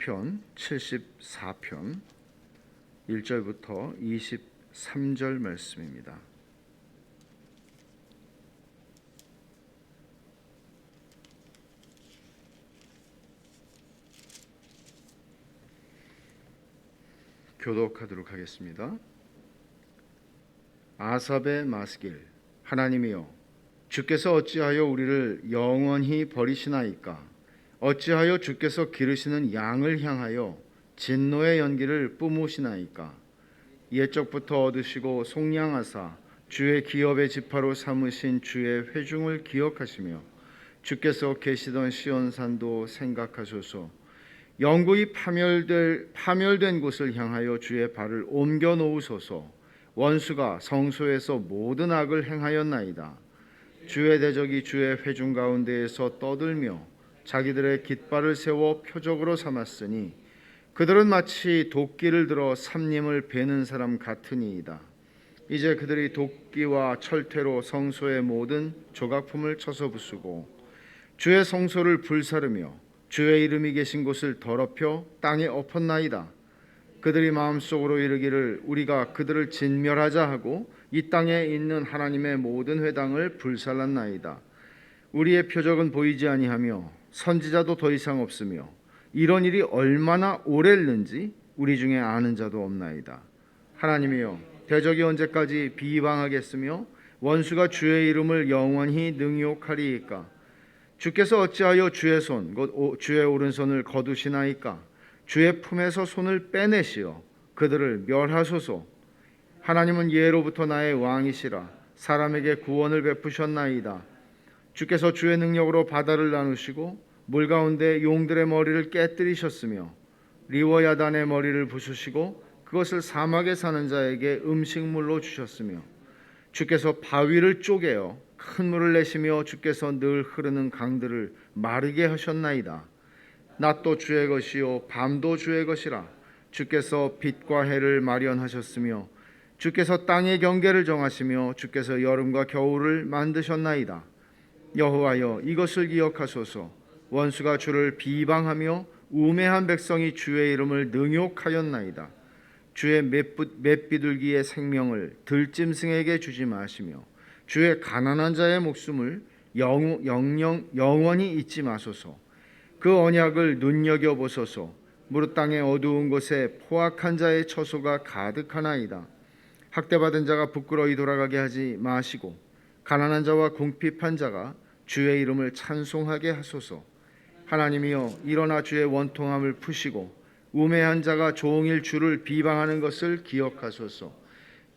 편 74편 1절부터 23절 말씀입니다. 교독하도록 하겠습니다. 아삽의 마스길. 하나님이여, 주께서 어찌하여 우리를 영원히 버리시나이까? 어찌하여 주께서 기르시는 양을 향하여 진노의 연기를 뿜으시나이까? 옛적부터 얻으시고 속량하사 주의 기업의 지파로 삼으신 주의 회중을 기억하시며 주께서 계시던 시온산도 생각하소서. 영구히 파멸된 곳을 향하여 주의 발을 옮겨 놓으소서. 원수가 성소에서 모든 악을 행하였나이다. 주의 대적이 주의 회중 가운데에서 떠들며 자기들의 깃발을 세워 표적으로 삼았으니 그들은 마치 도끼를 들어 삼림을 베는 사람 같으니이다. 이제 그들이 도끼와 철퇴로 성소의 모든 조각품을 쳐서 부수고 주의 성소를 불사르며 주의 이름이 계신 곳을 더럽혀 땅에 엎었나이다. 그들이 마음속으로 이르기를 우리가 그들을 진멸하자 하고 이 땅에 있는 하나님의 모든 회당을 불살랐나이다. 우리의 표적은 보이지 아니하며 선지자도 더 이상 없으며 이런 일이 얼마나 오래는지 우리 중에 아는 자도 없나이다. 하나님이여, 대적이 언제까지 비방하겠으며 원수가 주의 이름을 영원히 능욕하리이까? 주께서 어찌하여 주의 손 곧 주의 오른손을 거두시나이까? 주의 품에서 손을 빼내시어 그들을 멸하소서. 하나님은 예로부터 나의 왕이시라. 사람에게 구원을 베푸셨나이다. 주께서 주의 능력으로 바다를 나누시고 물 가운데 용들의 머리를 깨뜨리셨으며 리워야단의 머리를 부수시고 그것을 사막에 사는 자에게 음식물로 주셨으며 주께서 바위를 쪼개어 큰 물을 내시며 주께서 늘 흐르는 강들을 마르게 하셨나이다. 낮도 주의 것이요 밤도 주의 것이라. 주께서 빛과 해를 마련하셨으며 주께서 땅의 경계를 정하시며 주께서 여름과 겨울을 만드셨나이다. 여호와여, 이것을 기억하소서. 원수가 주를 비방하며 우매한 백성이 주의 이름을 능욕하였나이다. 주의 맷비둘기의 생명을 들짐승에게 주지 마시며 주의 가난한 자의 목숨을 영원히 잊지 마소서. 그 언약을 눈여겨보소서. 무릇 땅의 어두운 곳에 포악한 자의 처소가 가득하나이다. 학대받은 자가 부끄러이 돌아가게 하지 마시고 가난한 자와 궁핍한 자가 주의 이름을 찬송하게 하소서. 하나님이여, 일어나 주의 원통함을 푸시고 우매한 자가 종일 주를 비방하는 것을 기억하소서.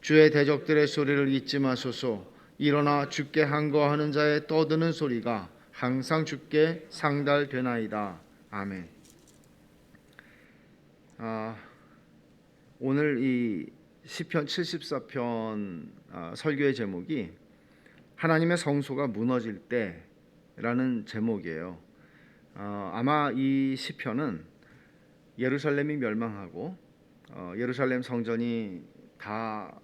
주의 대적들의 소리를 잊지 마소서. 일어나 주께 항거하는 자의 떠드는 소리가 항상 주께 상달되나이다. 아멘. 오늘 이 시편 74편 설교의 제목이 하나님의 성소가 무너질 때라는 제목이에요. 아마 이 시편은 예루살렘이 멸망하고 예루살렘 성전이 다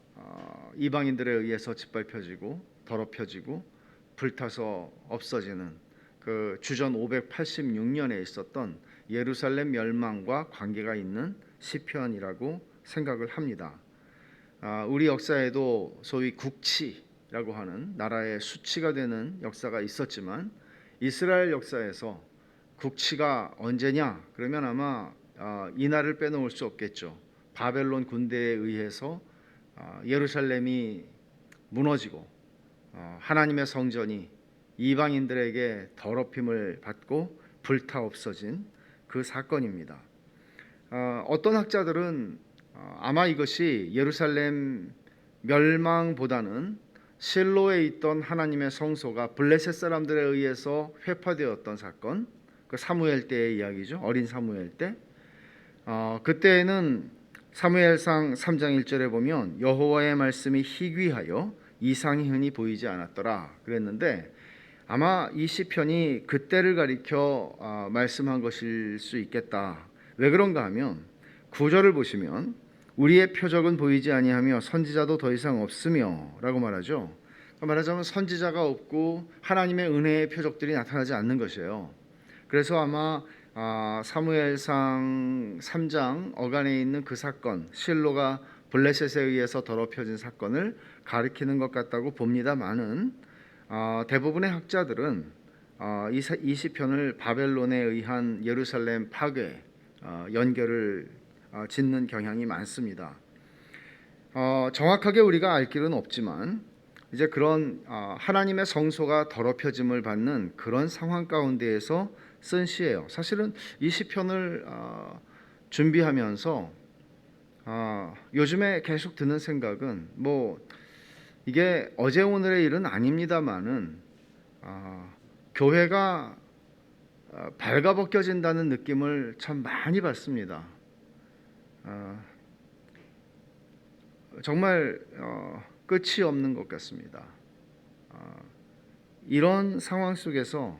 이방인들에 의해서 짓밟혀지고 더럽혀지고 불타서 없어지는 그 주전 586년에 있었던 예루살렘 멸망과 관계가 있는 시편이라고 생각을 합니다. 우리 역사에도 소위 국치라고 하는 나라의 수치가 되는 역사가 있었지만 이스라엘 역사에서 국치가 언제냐? 그러면 아마 이날을 빼놓을 수 없겠죠. 바벨론 군대에 의해서 예루살렘이 무너지고 하나님의 성전이 이방인들에게 더럽힘을 받고 불타 없어진 그 사건입니다. 어떤 학자들은 아마 이것이 예루살렘 멸망보다는 실로에 있던 하나님의 성소가 블레셋 사람들에 의해서 회파되었던 사건, 그 사무엘 때의 이야기죠. 어린 사무엘 때. 그때에는 사무엘상 3장 1절에 보면 여호와의 말씀이 희귀하여 이상이 흔히 보이지 않았더라 그랬는데 아마 이 시편이 그때를 가리켜 말씀한 것일 수 있겠다. 왜 그런가 하면 9절을 보시면 우리의 표적은 보이지 아니하며 선지자도 더 이상 없으며 라고 말하죠. 말하자면 선지자가 없고 하나님의 은혜의 표적들이 나타나지 않는 것이에요. 그래서 아마 사무엘상 3장 어간에 있는 그 사건, 실로가 블레셋에 의해서 더럽혀진 사건을 가리키는 것 같다고 봅니다만은 대부분의 학자들은 이 시편을 바벨론에 의한 예루살렘 파괴 연결을 짓는 경향이 많습니다. 정확하게 우리가 알 길은 없지만 이제 그런 하나님의 성소가 더럽혀짐을 받는 그런 상황 가운데에서 쓴 시예요. 사실은 이 시편을 준비하면서 요즘에 계속 드는 생각은 이게 어제 오늘의 일은 아닙니다만은 교회가 발가벗겨진다는 느낌을 참 많이 받습니다. 정말 끝이 없는 것 같습니다. 이런 상황 속에서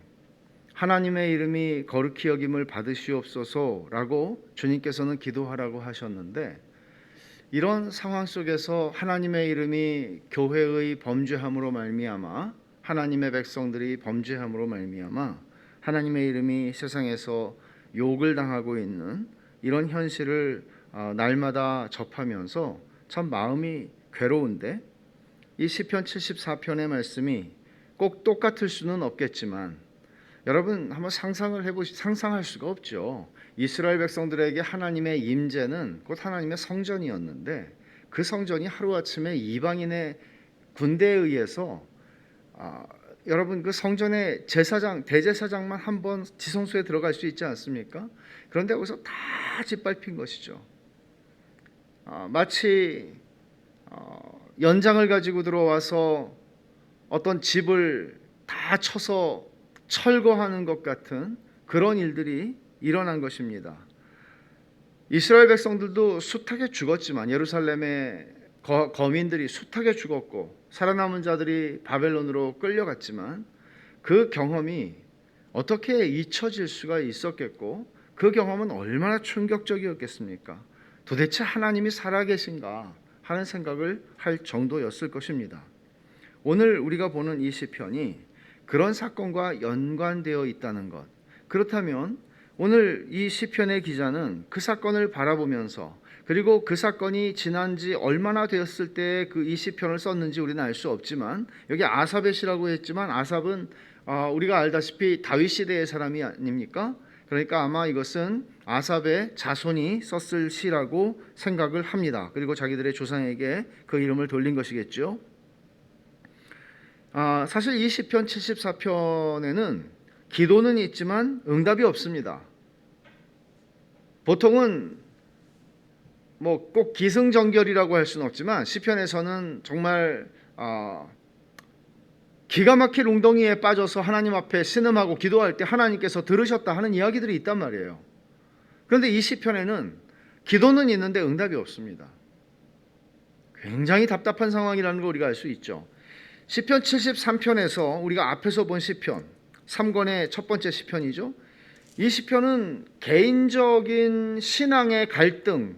하나님의 이름이 거룩히 여김을 받으시옵소서라고 주님께서는 기도하라고 하셨는데, 이런 상황 속에서 하나님의 이름이 교회의 범죄함으로 말미암아, 하나님의 백성들이 범죄함으로 말미암아 하나님의 이름이 세상에서 욕을 당하고 있는 이런 현실을 날마다 접하면서 참 마음이 괴로운데, 이 시편 74편의 말씀이 꼭 똑같을 수는 없겠지만 여러분 한번 상상할 수가 없죠. 이스라엘 백성들에게 하나님의 임재는 곧 하나님의 성전이었는데, 그 성전이 하루아침에 이방인의 군대에 의해서 여러분 그 성전의 대제사장만 한 번 지성소에 들어갈 수 있지 않습니까? 그런데 거기서 다 짓밟힌 것이죠. 마치 연장을 가지고 들어와서 어떤 집을 다 쳐서 철거하는 것 같은 그런 일들이 일어난 것입니다. 이스라엘 백성들도 숱하게 죽었지만, 예루살렘의 거민들이 숱하게 죽었고 살아남은 자들이 바벨론으로 끌려갔지만, 그 경험이 어떻게 잊혀질 수가 있었겠고, 그 경험은 얼마나 충격적이었겠습니까? 도대체 하나님이 살아계신가 하는 생각을 할 정도였을 것입니다. 오늘 우리가 보는 이 시편이 그런 사건과 연관되어 있다는 것, 그렇다면 오늘 이 시편의 기자는 그 사건을 바라보면서, 그리고 그 사건이 지난 지 얼마나 되었을 때 그 이 시편을 썼는지 우리는 알 수 없지만, 여기 아삽의 시라고 했지만 아삽은 우리가 알다시피 다윗 시대의 사람이 아닙니까? 그러니까 아마 이것은 아삽의 자손이 썼을 시라고 생각을 합니다. 그리고 자기들의 조상에게 그 이름을 돌린 것이겠죠. 사실 이 시편 74편에는 기도는 있지만 응답이 없습니다. 보통은 꼭 기승전결이라고 할 수는 없지만 시편에서는 정말 기가 막힐 웅덩이에 빠져서 하나님 앞에 신음하고 기도할 때 하나님께서 들으셨다 하는 이야기들이 있단 말이에요. 그런데 이 시편에는 기도는 있는데 응답이 없습니다. 굉장히 답답한 상황이라는 걸 우리가 알 수 있죠. 시편 73편에서 우리가 앞에서 본 시편 3권의 첫 번째 시편이죠. 이 시편은 개인적인 신앙의 갈등,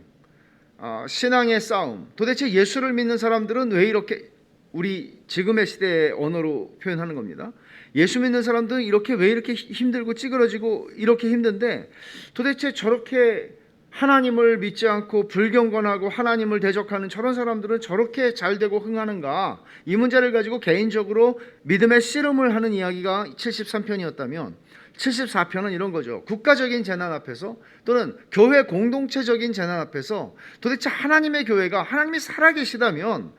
신앙의 싸움, 도대체 예수를 믿는 사람들은 왜 이렇게, 우리 지금의 시대의 언어로 표현하는 겁니다. 예수 믿는 사람들은 왜 이렇게 힘들고 찌그러지고 이렇게 힘든데, 도대체 저렇게 하나님을 믿지 않고 불경건하고 하나님을 대적하는 저런 사람들은 저렇게 잘되고 흥하는가? 이 문제를 가지고 개인적으로 믿음의 씨름을 하는 이야기가 73편이었다면 74편은 이런 거죠. 국가적인 재난 앞에서 또는 교회 공동체적인 재난 앞에서 도대체 하나님의 교회가, 하나님이 살아계시다면,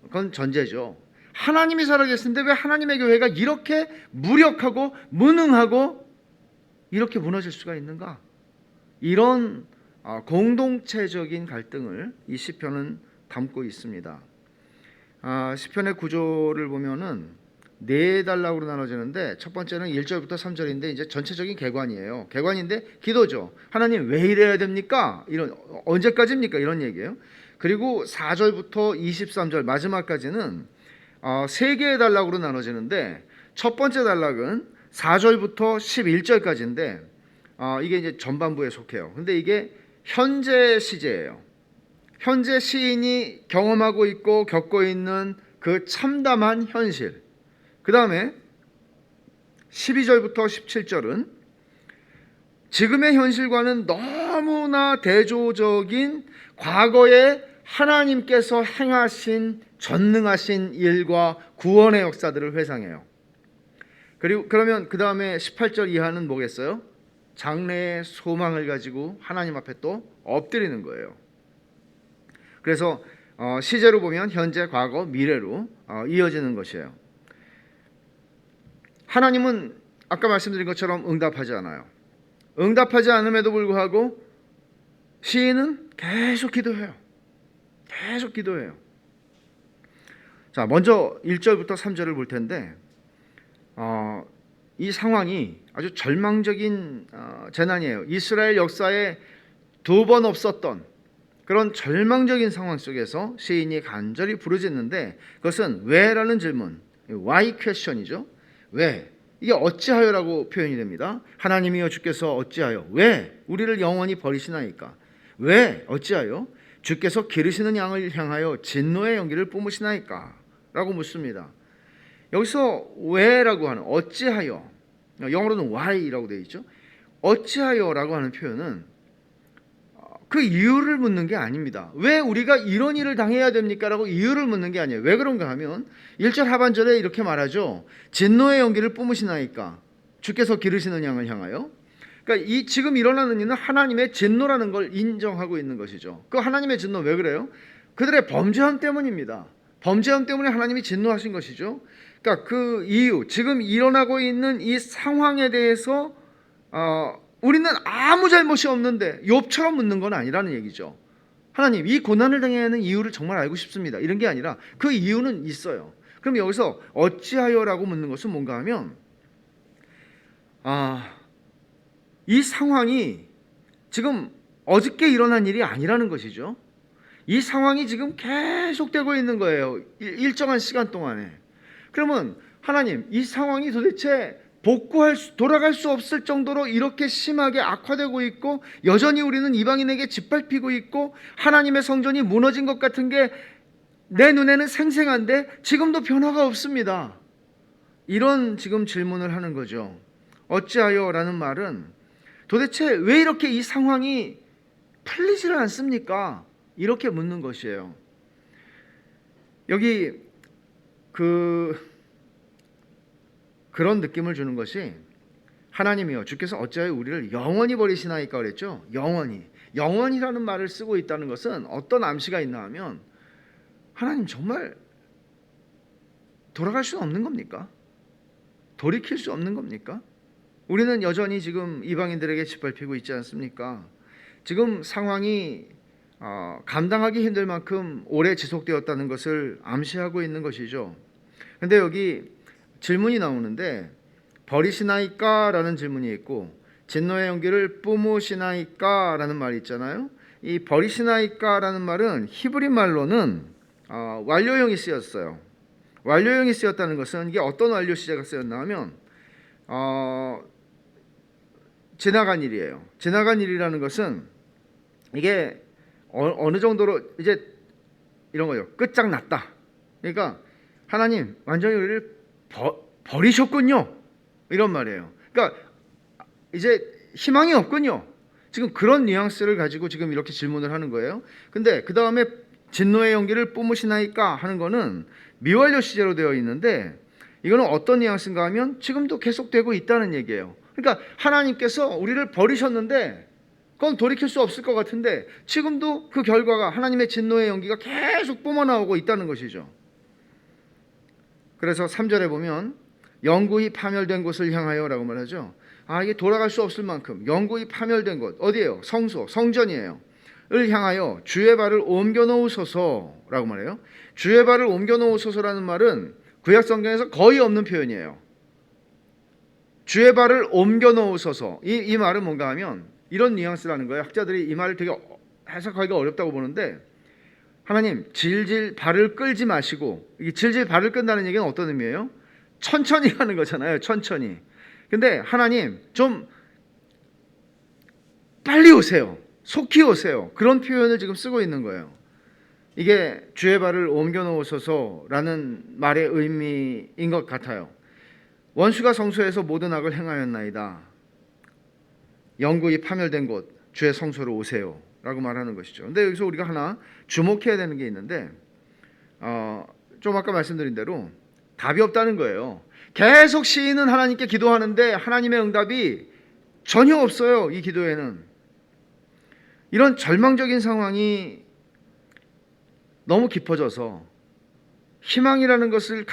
그건 전제죠. 하나님이 살아계시는데 왜 하나님의 교회가 이렇게 무력하고 무능하고 이렇게 무너질 수가 있는가? 이런 공동체적인 갈등을 이 시편은 담고 있습니다. 시편의 구조를 보면은 네 단락으로 나눠지는데, 첫 번째는 1절부터 3절인데 이제 전체적인 개관이에요. 개관인데 기도죠. 하나님 왜 이래야 됩니까? 이런, 언제까지입니까? 이런 얘기예요. 그리고 4절부터 23절 마지막까지는 세 개의 단락으로 나눠지는데, 첫 번째 단락은 4절부터 11절까지인데 이게 이제 전반부에 속해요. 근데 이게 현재 시제예요. 현재 시인이 경험하고 있고 겪고 있는 그 참담한 현실. 그 다음에 12절부터 17절은 지금의 현실과는 너무나 대조적인 과거에 하나님께서 행하신 전능하신 일과 구원의 역사들을 회상해요. 그리고 그러면 그 다음에 18절 이하는 뭐겠어요? 장래의 소망을 가지고 하나님 앞에 또 엎드리는 거예요. 그래서 시제로 보면 현재, 과거, 미래로 이어지는 것이에요. 하나님은 아까 말씀드린 것처럼 응답하지 않아요. 응답하지 않음에도 불구하고 시인은 계속 기도해요. 계속 기도해요. 자, 먼저 1절부터 3절을 볼 텐데 이 상황이 아주 절망적인 재난이에요. 이스라엘 역사에 두 번 없었던 그런 절망적인 상황 속에서 시인이 간절히 부르짖는데 그것은 왜라는 질문, why question이죠. 왜? 이게 어찌하여라고 표현이 됩니다. 하나님이여 주께서 어찌하여, 왜 우리를 영원히 버리시나이까? 왜 어찌하여 주께서 기르시는 양을 향하여 진노의 연기를 뿜으시나이까? 라고 묻습니다. 여기서 왜라고 하는, 어찌하여, 영어로는 why라고 되어 있죠. 어찌하여라고 하는 표현은 그 이유를 묻는 게 아닙니다. 왜 우리가 이런 일을 당해야 됩니까? 라고 이유를 묻는 게 아니에요. 왜 그런가 하면 1절 하반절에 이렇게 말하죠. 진노의 연기를 뿜으시나이까? 주께서 기르시는 양을 향하여. 그러니까 이 지금 일어나는 일은 하나님의 진노라는 걸 인정하고 있는 것이죠. 그 하나님의 진노 왜 그래요? 그들의 범죄함 때문입니다. 범죄함 때문에 하나님이 진노하신 것이죠. 그러니까 그 이유, 지금 일어나고 있는 이 상황에 대해서 우리는 아무 잘못이 없는데 욥처럼 묻는 건 아니라는 얘기죠. 하나님, 이 고난을 당해야 하는 이유를 정말 알고 싶습니다. 이런 게 아니라 그 이유는 있어요. 그럼 여기서 어찌하여라고 묻는 것은 뭔가 하면 이 상황이 지금 어저께 일어난 일이 아니라는 것이죠. 이 상황이 지금 계속되고 있는 거예요. 일정한 시간 동안에. 그러면 하나님, 이 상황이 도대체 돌아갈 수 없을 정도로 이렇게 심하게 악화되고 있고 여전히 우리는 이방인에게 짓밟히고 있고 하나님의 성전이 무너진 것 같은 게 내 눈에는 생생한데 지금도 변화가 없습니다. 이런 지금 질문을 하는 거죠. 어찌하여라는 말은 도대체 왜 이렇게 이 상황이 풀리지를 않습니까? 이렇게 묻는 것이에요. 여기 그런 느낌을 주는 것이 하나님이여 주께서 어찌하여 우리를 영원히 버리시나이까 그랬죠. 영원이라는 말을 쓰고 있다는 것은 어떤 암시가 있나 하면 하나님 정말 돌아갈 수 없는 겁니까? 돌이킬 수 없는 겁니까? 우리는 여전히 지금 이방인들에게 짓밟히고 있지 않습니까? 지금 상황이 감당하기 힘들 만큼 오래 지속되었다는 것을 암시하고 있는 것이죠. 근데 여기 질문이 나오는데 버리시나이까? 라는 질문이 있고 진노의 연기를 뿜으시나이까? 라는 말이 있잖아요. 이 버리시나이까? 라는 말은 히브리 말로는 완료형이 쓰였어요. 완료형이 쓰였다는 것은 이게 어떤 완료 시제가 쓰였나 하면 지나간 일이에요. 지나간 일이라는 것은 이게 어느 정도로 이제 이런 거죠. 끝장났다. 그러니까 하나님 완전히 우리를 버리셨군요. 이런 말이에요. 그러니까 이제 희망이 없군요. 지금 그런 뉘앙스를 가지고 지금 이렇게 질문을 하는 거예요. 근데 그 다음에 진노의 연기를 뿜으시나이까 하는 거는 미완료 시제로 되어 있는데 이거는 어떤 뉘앙스인가 하면 지금도 계속되고 있다는 얘기예요. 그러니까 하나님께서 우리를 버리셨는데 그건 돌이킬 수 없을 것 같은데 지금도 그 결과가 하나님의 진노의 연기가 계속 뿜어나오고 있다는 것이죠. 그래서 3절에 보면 영구히 파멸된 곳을 향하여 라고 말하죠. 이게 돌아갈 수 없을 만큼 영구히 파멸된 곳 어디예요? 성소, 성전이에요. 을 향하여 주의 발을 옮겨 놓으소서라고 말해요. 주의 발을 옮겨 놓으소서라는 말은 구약 성경에서 거의 없는 표현이에요. 주의 발을 옮겨 놓으소서. 이 말은 뭔가 하면 이런 뉘앙스라는 거예요. 학자들이 이 말을 되게 해석하기가 어렵다고 보는데 하나님 질질 발을 끌지 마시고 이게 질질 발을 끈다는 얘기는 어떤 의미예요? 천천히 하는 거잖아요. 천천히. 근데 하나님 좀 빨리 오세요. 속히 오세요. 그런 표현을 지금 쓰고 있는 거예요. 이게 주의 발을 옮겨 놓으소서라는 말의 의미인 것 같아요. 원수가 성소에서 모든 악을 행하였나이다. 영구히 파멸된 곳 주의 성소로 오세요 라고 말하는 것이죠. 근데 여기서 우리가 하나 주목해야 되는 게 있는데 좀 아까 말씀드린 대로 답이 없다는 거예요. 계속 시인은 하나님께 기도하는데 하나님의 응답이 전혀 없어요. 이 기도에는. 이런 절망적인 상황이 너무 깊어져서 희망이라는 것을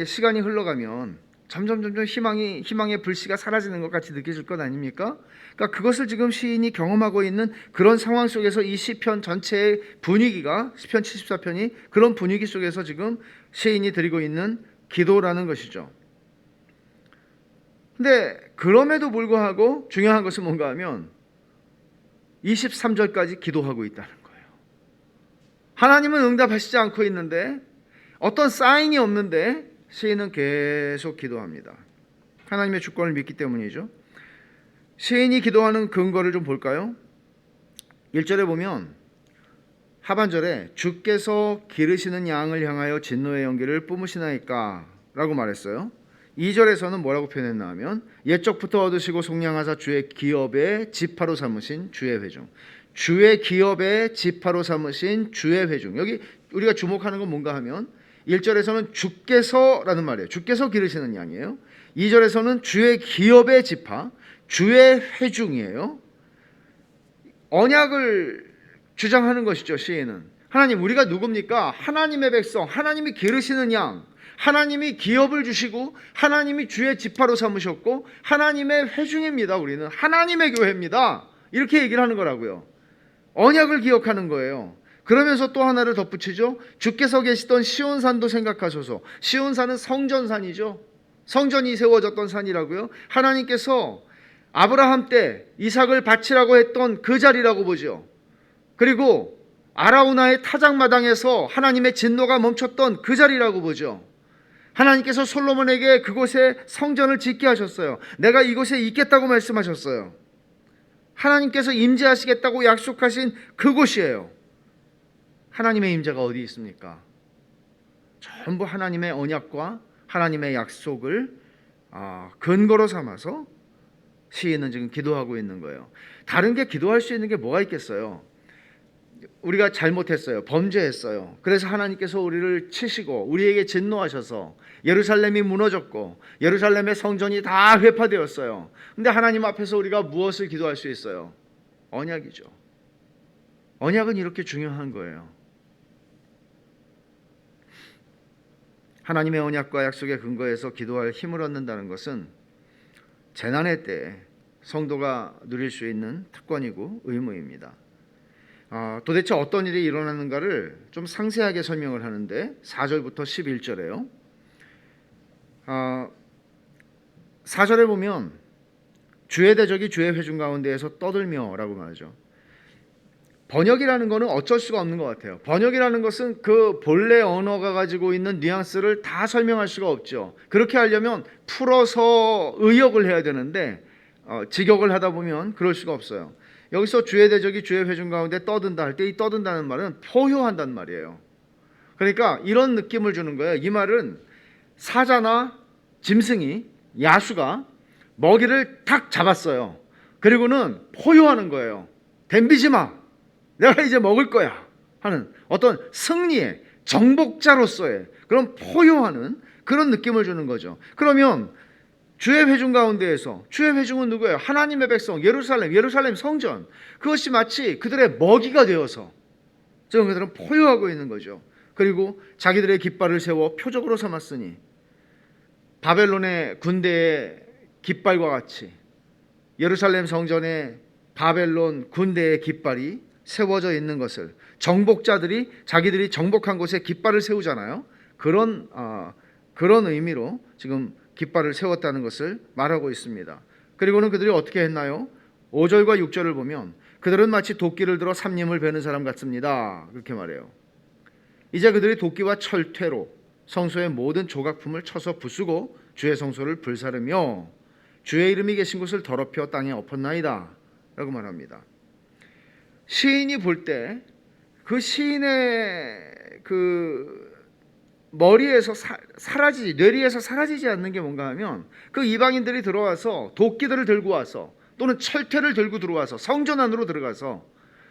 시간이 흘러가면 점점 희망의 불씨가 사라지는 것 같이 느껴질 것 아닙니까? 그러니까 그것을 지금 시인이 경험하고 있는 그런 상황 속에서 이 시편 전체의 분위기가 시편 74편이 그런 분위기 속에서 지금 시인이 드리고 있는 기도라는 것이죠. 근데 그럼에도 불구하고 중요한 것은 뭔가 하면 23절까지 기도하고 있다는 거예요. 하나님은 응답하시지 않고 있는데 어떤 사인이 없는데 시인은 계속 기도합니다. 하나님의 주권을 믿기 때문이죠. 시인이 기도하는 근거를 좀 볼까요? 1절에 보면 하반절에 주께서 기르시는 양을 향하여 진노의 연기를 뿜으시나이까 라고 말했어요. 2절에서는 뭐라고 표현했나 하면 옛적부터 얻으시고 속량하사 주의 기업의 지파로 삼으신 주의 회중. 주의 기업의 지파로 삼으신 주의 회중. 여기 우리가 주목하는 건 뭔가 하면 1절에서는 주께서라는 말이에요. 주께서 기르시는 양이에요. 2절에서는 주의 기업의 지파, 주의 회중이에요. 언약을 주장하는 것이죠. 시인은. 하나님, 우리가 누굽니까? 하나님의 백성, 하나님이 기르시는 양, 하나님이 기업을 주시고 하나님이 주의 지파로 삼으셨고 하나님의 회중입니다. 우리는 하나님의 교회입니다. 이렇게 얘기를 하는 거라고요. 언약을 기억하는 거예요. 그러면서 또 하나를 덧붙이죠. 주께서 계시던 시온산도 생각하소서. 시온산은 성전산이죠. 성전이 세워졌던 산이라고요. 하나님께서 아브라함 때 이삭을 바치라고 했던 그 자리라고 보죠. 그리고 아라우나의 타작마당에서 하나님의 진노가 멈췄던 그 자리라고 보죠. 하나님께서 솔로몬에게 그곳에 성전을 짓게 하셨어요. 내가 이곳에 있겠다고 말씀하셨어요. 하나님께서 임재하시겠다고 약속하신 그곳이에요. 하나님의 임재가 어디 있습니까? 전부 하나님의 언약과 하나님의 약속을 근거로 삼아서 시인은 지금 기도하고 있는 거예요. 다른 게 기도할 수 있는 게 뭐가 있겠어요? 우리가 잘못했어요. 범죄했어요. 그래서 하나님께서 우리를 치시고 우리에게 진노하셔서 예루살렘이 무너졌고 예루살렘의 성전이 다 회파되었어요. 근데 하나님 앞에서 우리가 무엇을 기도할 수 있어요? 언약이죠. 언약은 이렇게 중요한 거예요. 하나님의 언약과 약속의 근거에서 기도할 힘을 얻는다는 것은 재난의 때에 성도가 누릴 수 있는 특권이고 의무입니다. 도대체 어떤 일이 일어나는가를 좀 상세하게 설명을 하는데 4절부터 11절에요. 4절에 보면 주의 대적이 주의 회중 가운데에서 떠들며 라고 말하죠. 번역이라는 것은 어쩔 수가 없는 것 같아요. 번역이라는 것은 그 본래 언어가 가지고 있는 뉘앙스를 다 설명할 수가 없죠. 그렇게 하려면 풀어서 의역을 해야 되는데 직역을 하다 보면 그럴 수가 없어요. 여기서 주의 대적이 주의 회중 가운데 떠든다 할 때 이 떠든다는 말은 포효한다는 말이에요. 그러니까 이런 느낌을 주는 거예요. 이 말은 사자나 짐승이 야수가 먹이를 탁 잡았어요. 그리고는 포효하는 거예요. 덤비지 마. 내가 이제 먹을 거야 하는 어떤 승리의 정복자로서의 그런 포효하는 그런 느낌을 주는 거죠. 그러면 주의 회중 가운데에서 주의 회중은 누구예요? 하나님의 백성 예루살렘 성전, 그것이 마치 그들의 먹이가 되어서 지금 그들은 포효하고 있는 거죠. 그리고 자기들의 깃발을 세워 표적으로 삼았으니 바벨론의 군대의 깃발과 같이 예루살렘 성전의 바벨론 군대의 깃발이 세워져 있는 것을 정복자들이 자기들이 정복한 곳에 깃발을 세우잖아요. 그런 의미로 지금 깃발을 세웠다는 것을 말하고 있습니다. 그리고는 그들이 어떻게 했나요? 5절과 6절을 보면 그들은 마치 도끼를 들어 삼림을 베는 사람 같습니다. 그렇게 말해요. 이제 그들이 도끼와 철퇴로 성소의 모든 조각품을 쳐서 부수고 주의 성소를 불사르며 주의 이름이 계신 곳을 더럽혀 땅에 엎었나이다 라고 말합니다. 시인이 볼 때 그 시인의 그 머리에서 뇌리에서 사라지지 않는 게 뭔가 하면 그 이방인들이 들어와서 도끼들을 들고 와서 또는 철퇴를 들고 들어와서 성전 안으로 들어가서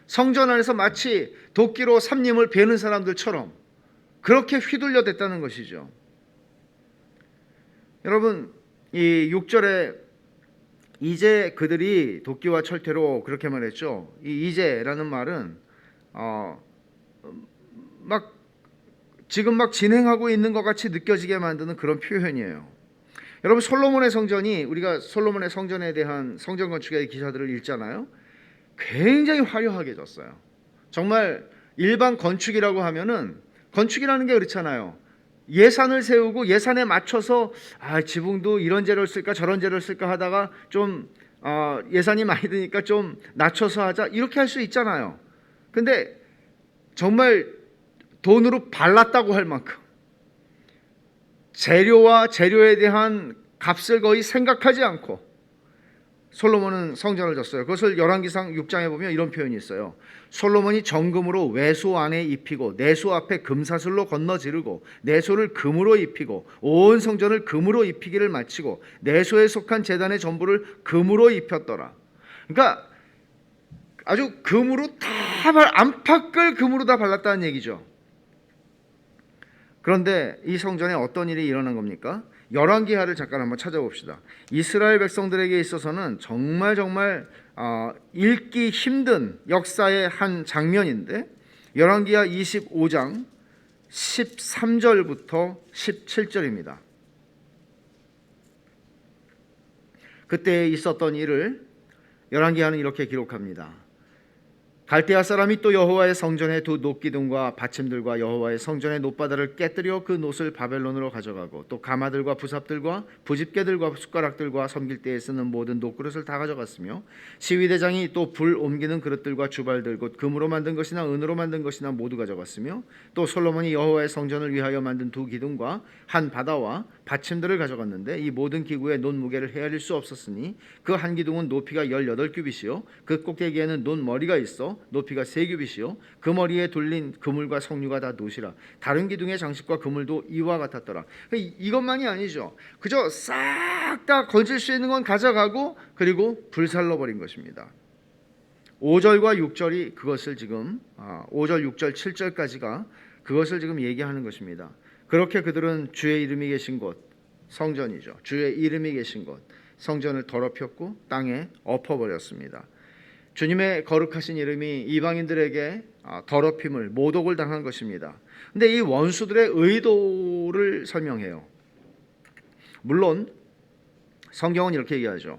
성전 안에서 마치 도끼로 삼림을 베는 사람들처럼 그렇게 휘둘려댔다는 것이죠. 여러분, 이 6절에 이제 그들이 도끼와 철퇴로 그렇게 말했죠. 이 이제라는 말은 지금 막 진행하고 있는 것 같이 느껴지게 만드는 그런 표현이에요. 여러분, 솔로몬의 성전이, 우리가 솔로몬의 성전에 대한 성전 건축의 기사들을 읽잖아요. 굉장히 화려하게 졌어요. 정말 일반 건축이라고 하면은, 건축이라는 게 그렇잖아요. 예산을 세우고 예산에 맞춰서 지붕도 이런 재료를 쓸까 저런 재료를 쓸까 하다가 좀 예산이 많이 드니까 좀 낮춰서 하자, 이렇게 할 수 있잖아요. 근데 정말 돈으로 발랐다고 할 만큼 재료와 재료에 대한 값을 거의 생각하지 않고 솔로몬은 성전을 졌어요. 그것을 열왕기상 6장에 보면 이런 표현이 있어요. 솔로몬이 정금으로 외소 안에 입히고 내소 앞에 금사슬로 건너 지르고 내소를 금으로 입히고 온 성전을 금으로 입히기를 마치고 내소에 속한 제단의 전부를 금으로 입혔더라. 그러니까 아주 금으로 다 안팎을 금으로 다 발랐다는 얘기죠. 그런데 이 성전에 어떤 일이 일어난 겁니까? 열왕기하를 잠깐 한번 찾아봅시다. 이스라엘 백성들에게 있어서는 정말 읽기 힘든 역사의 한 장면인데, 열왕기하 25장 13절부터 17절입니다. 그때 있었던 일을 열왕기하는 이렇게 기록합니다. 갈대아 사람이 또 여호와의 성전의 두 놋기둥과 받침들과 여호와의 성전의 놋바다를 깨뜨려 그 놋을 바벨론으로 가져가고 또 가마들과 부삽들과 부집개들과 숟가락들과 섬길 때에 쓰는 모든 놋그릇을 다 가져갔으며 시위대장이 또 불 옮기는 그릇들과 주발들 곧 금으로 만든 것이나 은으로 만든 것이나 모두 가져갔으며 또 솔로몬이 여호와의 성전을 위하여 만든 두 기둥과 한 바다와 받침들을 가져갔는데 이 모든 기구의 놋 무게를 헤아릴 수 없었으니 그 한 기둥은 높이가 18규빗이요 그 꼭대기에는 놋 머리가 있어 높이가 3규빗이요 그 머리에 둘린 그물과 석류가 다 놋이라. 다른 기둥의 장식과 그물도 이와 같았더라. 이것만이 아니죠. 그저 싹 다 건질 수 있는 건 가져가고 그리고 불살러 버린 것입니다. 5절과 6절이 그것을 지금 5절, 6절, 7절까지가 그것을 지금 얘기하는 것입니다. 그렇게 그들은 주의 이름이 계신 곳, 성전이죠. 주의 이름이 계신 곳, 성전을 더럽혔고 땅에 엎어버렸습니다. 주님의 거룩하신 이름이 이방인들에게 더럽힘을, 모독을 당한 것입니다. 근데 이 원수들의 의도를 설명해요. 물론 성경은 이렇게 얘기하죠.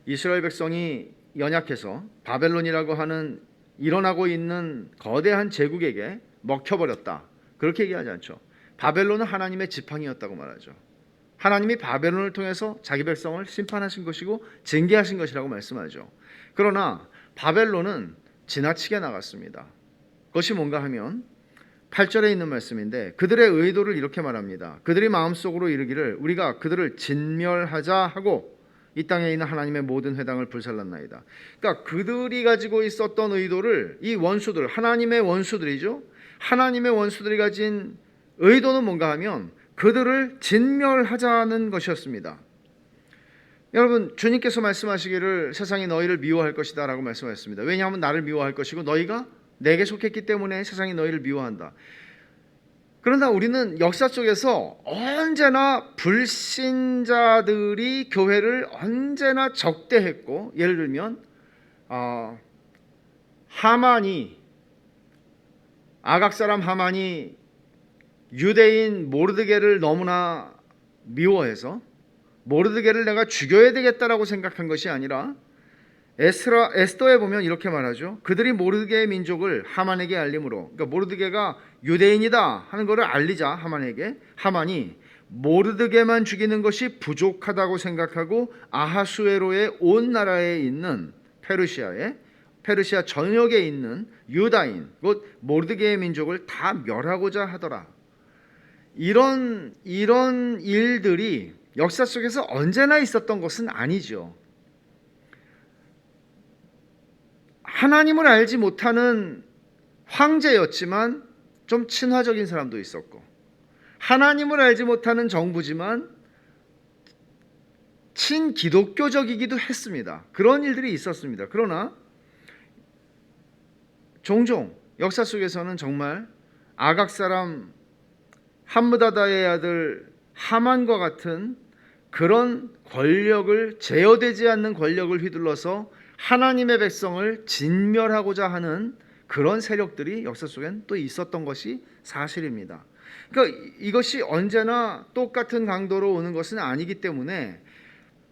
이스라엘 백성이 연약해서 바벨론이라고 하는 일어나고 있는 거대한 제국에게 먹혀버렸다, 그렇게 얘기하지 않죠. 바벨론은 하나님의 지팡이였다고 말하죠. 하나님이 바벨론을 통해서 자기 백성을 심판하신 것이고 징계하신 것이라고 말씀하죠. 그러나 바벨론은 지나치게 나갔습니다. 그것이 뭔가 하면 8절에 있는 말씀인데 그들의 의도를 이렇게 말합니다. 그들이 마음속으로 이르기를 우리가 그들을 진멸하자 하고 이 땅에 있는 하나님의 모든 회당을 불살랐나이다. 그러니까 그들이 가지고 있었던 의도를 이 원수들, 하나님의 원수들이죠. 하나님의 원수들이 가진 의도는 뭔가 하면 그들을 진멸하자는 것이었습니다. 여러분, 주님께서 말씀하시기를 세상이 너희를 미워할 것이다 라고 말씀하셨습니다. 왜냐하면 나를 미워할 것이고 너희가 내게 속했기 때문에 세상이 너희를 미워한다. 그러나 우리는 역사 속에서 언제나 불신자들이 교회를 언제나 적대했고, 예를 들면 아각 사람 하만이 유대인 모르드게를 너무나 미워해서 모르드게를 내가 죽여야 되겠다라고 생각한 것이 아니라 에스더에 보면 이렇게 말하죠. 그들이 모르드게의 민족을 하만에게 알림으로, 그러니까 모르드게가 유대인이다 하는 것을 알리자 하만이 모르드게만 죽이는 것이 부족하다고 생각하고 아하수에로의 온 나라에 있는 페르시아 전역에 있는 유다인 곧 모르드게의 민족을 다 멸하고자 하더라. 이런 일들이 역사 속에서 언제나 있었던 것은 아니죠. 하나님을 알지 못하는 황제였지만 좀 친화적인 사람도 있었고, 하나님을 알지 못하는 정부지만 친기독교적이기도 했습니다. 그런 일들이 있었습니다. 그러나 종종 역사 속에서는 정말 아각 사람 함므다다의 아들 하만과 같은 그런 권력을, 제어되지 않는 권력을 휘둘러서 하나님의 백성을 진멸하고자 하는 그런 세력들이 역사 속엔 또 있었던 것이 사실입니다. 그러니까 이것이 언제나 똑같은 강도로 오는 것은 아니기 때문에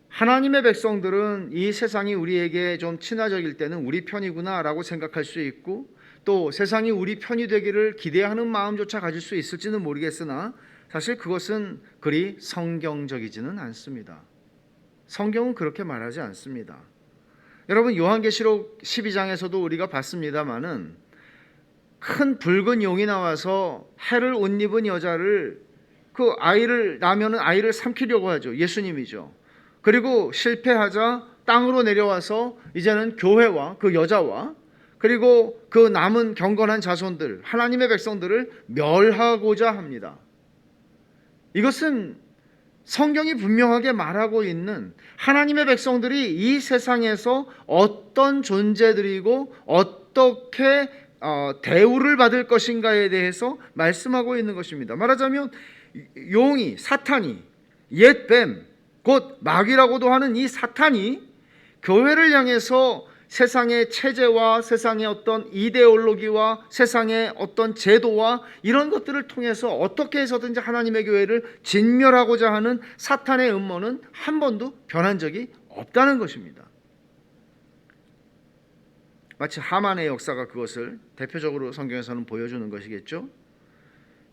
하나님의 백성들은 이 세상이 우리에게 좀 친화적일 때는 우리 편이구나라고 생각할 수 있고, 또 세상이 우리 편이 되기를 기대하는 마음조차 가질 수 있을지는 모르겠으나 사실 그것은 그리 성경적이지는 않습니다. 성경은 그렇게 말하지 않습니다. 여러분, 요한계시록 12장에서도 우리가 봤습니다마는 큰 붉은 용이 나와서 해를 옷 입은 여자를, 그 아이를 낳으면 아이를 삼키려고 하죠. 예수님이죠. 그리고 실패하자 땅으로 내려와서 이제는 교회와 그 여자와 그리고 그 남은 경건한 자손들, 하나님의 백성들을 멸하고자 합니다. 이것은 성경이 분명하게 말하고 있는 하나님의 백성들이 이 세상에서 어떤 존재들이고 어떻게 대우를 받을 것인가에 대해서 말씀하고 있는 것입니다. 말하자면 용이, 사탄이, 옛 뱀, 곧 마귀라고도 하는 이 사탄이 교회를 향해서 세상의 체제와 세상의 어떤 이데올로기와 세상의 어떤 제도와 이런 것들을 통해서 어떻게 해서든지 하나님의 교회를 진멸하고자 하는 사탄의 음모는 한 번도 변한 적이 없다는 것입니다. 마치 하만의 역사가 그것을 대표적으로 성경에서는 보여주는 것이겠죠.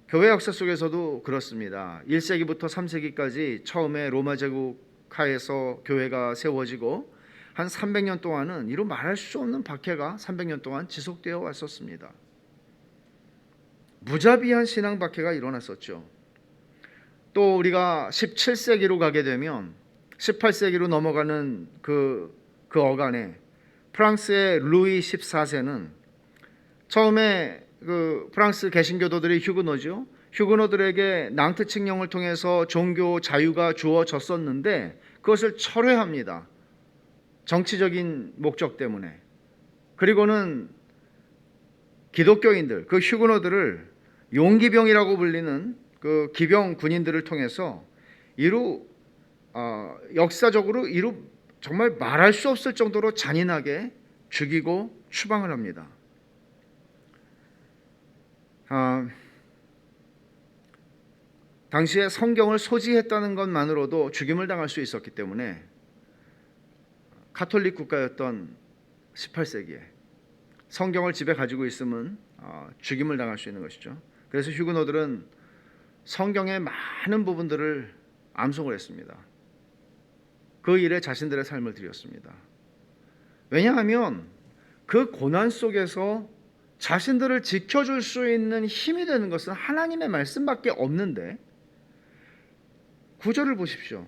교회 역사 속에서도 그렇습니다. 1세기부터 3세기까지 처음에 로마 제국 하에서 교회가 세워지고 한 300년 동안은 이루 말할 수 없는 박해가 300년 동안 지속되어 왔었습니다. 무자비한 신앙 박해가 일어났었죠. 또 우리가 17세기로 가게 되면 18세기로 넘어가는 그 어간에 프랑스의 루이 14세는 처음에 그 프랑스 개신교도들이 휴그노죠. 휴그노들에게 낭트 칙령을 통해서 종교 자유가 주어졌었는데 그것을 철회합니다. 정치적인 목적 때문에. 그리고는 기독교인들, 그 휴그노들을 용기병이라고 불리는 그 기병 군인들을 통해서 역사적으로 정말 말할 수 없을 정도로 잔인하게 죽이고 추방을 합니다. 당시에 성경을 소지했다는 것만으로도 죽임을 당할 수 있었기 때문에 카톨릭 국가였던 18세기에 성경을 집에 가지고 있으면 죽임을 당할 수 있는 것이죠. 그래서 휴그노들은 성경의 많은 부분들을 암송을 했습니다. 그 일에 자신들의 삶을 드렸습니다. 왜냐하면 그 고난 속에서 자신들을 지켜줄 수 있는 힘이 되는 것은 하나님의 말씀밖에 없는데, 9절을 보십시오.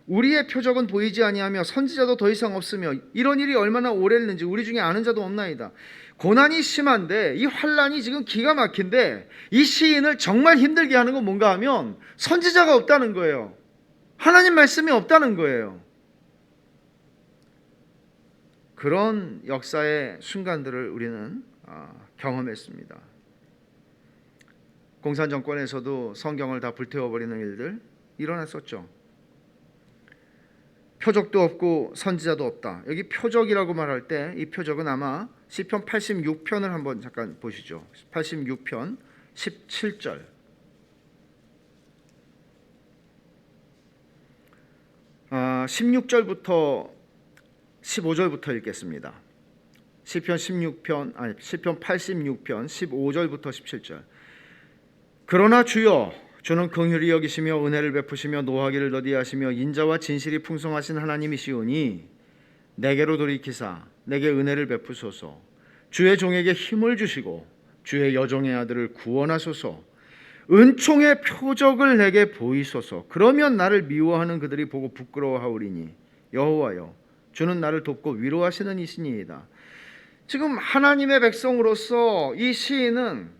우리의 표적은 보이지 아니하며 선지자도 더 이상 없으며 이런 일이 얼마나 오래했는지 우리 중에 아는 자도 없나이다. 고난이 심한데, 이 환난이 지금 기가 막힌데 이 시인을 정말 힘들게 하는 건 뭔가 하면 선지자가 없다는 거예요. 하나님 말씀이 없다는 거예요. 그런 역사의 순간들을 우리는 경험했습니다. 공산정권에서도 성경을 다 불태워버리는 일들 일어났었죠. 표적도 없고 선지자도 없다. 여기 표적이라고 말할 때 이 표적은 아마 시편 86편을 한번 잠깐 보시죠. 86편 17절. 16절부터 15절부터 읽겠습니다. 시편 86편 15절부터 17절. 그러나 주여, 주는 긍휼히 여기시며 은혜를 베푸시며 노하기를 더디하시며 인자와 진실이 풍성하신 하나님이시오니 내게로 돌이키사 내게 은혜를 베푸소서. 주의 종에게 힘을 주시고 주의 여종의 아들을 구원하소서. 은총의 표적을 내게 보이소서. 그러면 나를 미워하는 그들이 보고 부끄러워하오리니 여호와여, 주는 나를 돕고 위로하시는 이시니이다. 지금 하나님의 백성으로서 이 시인은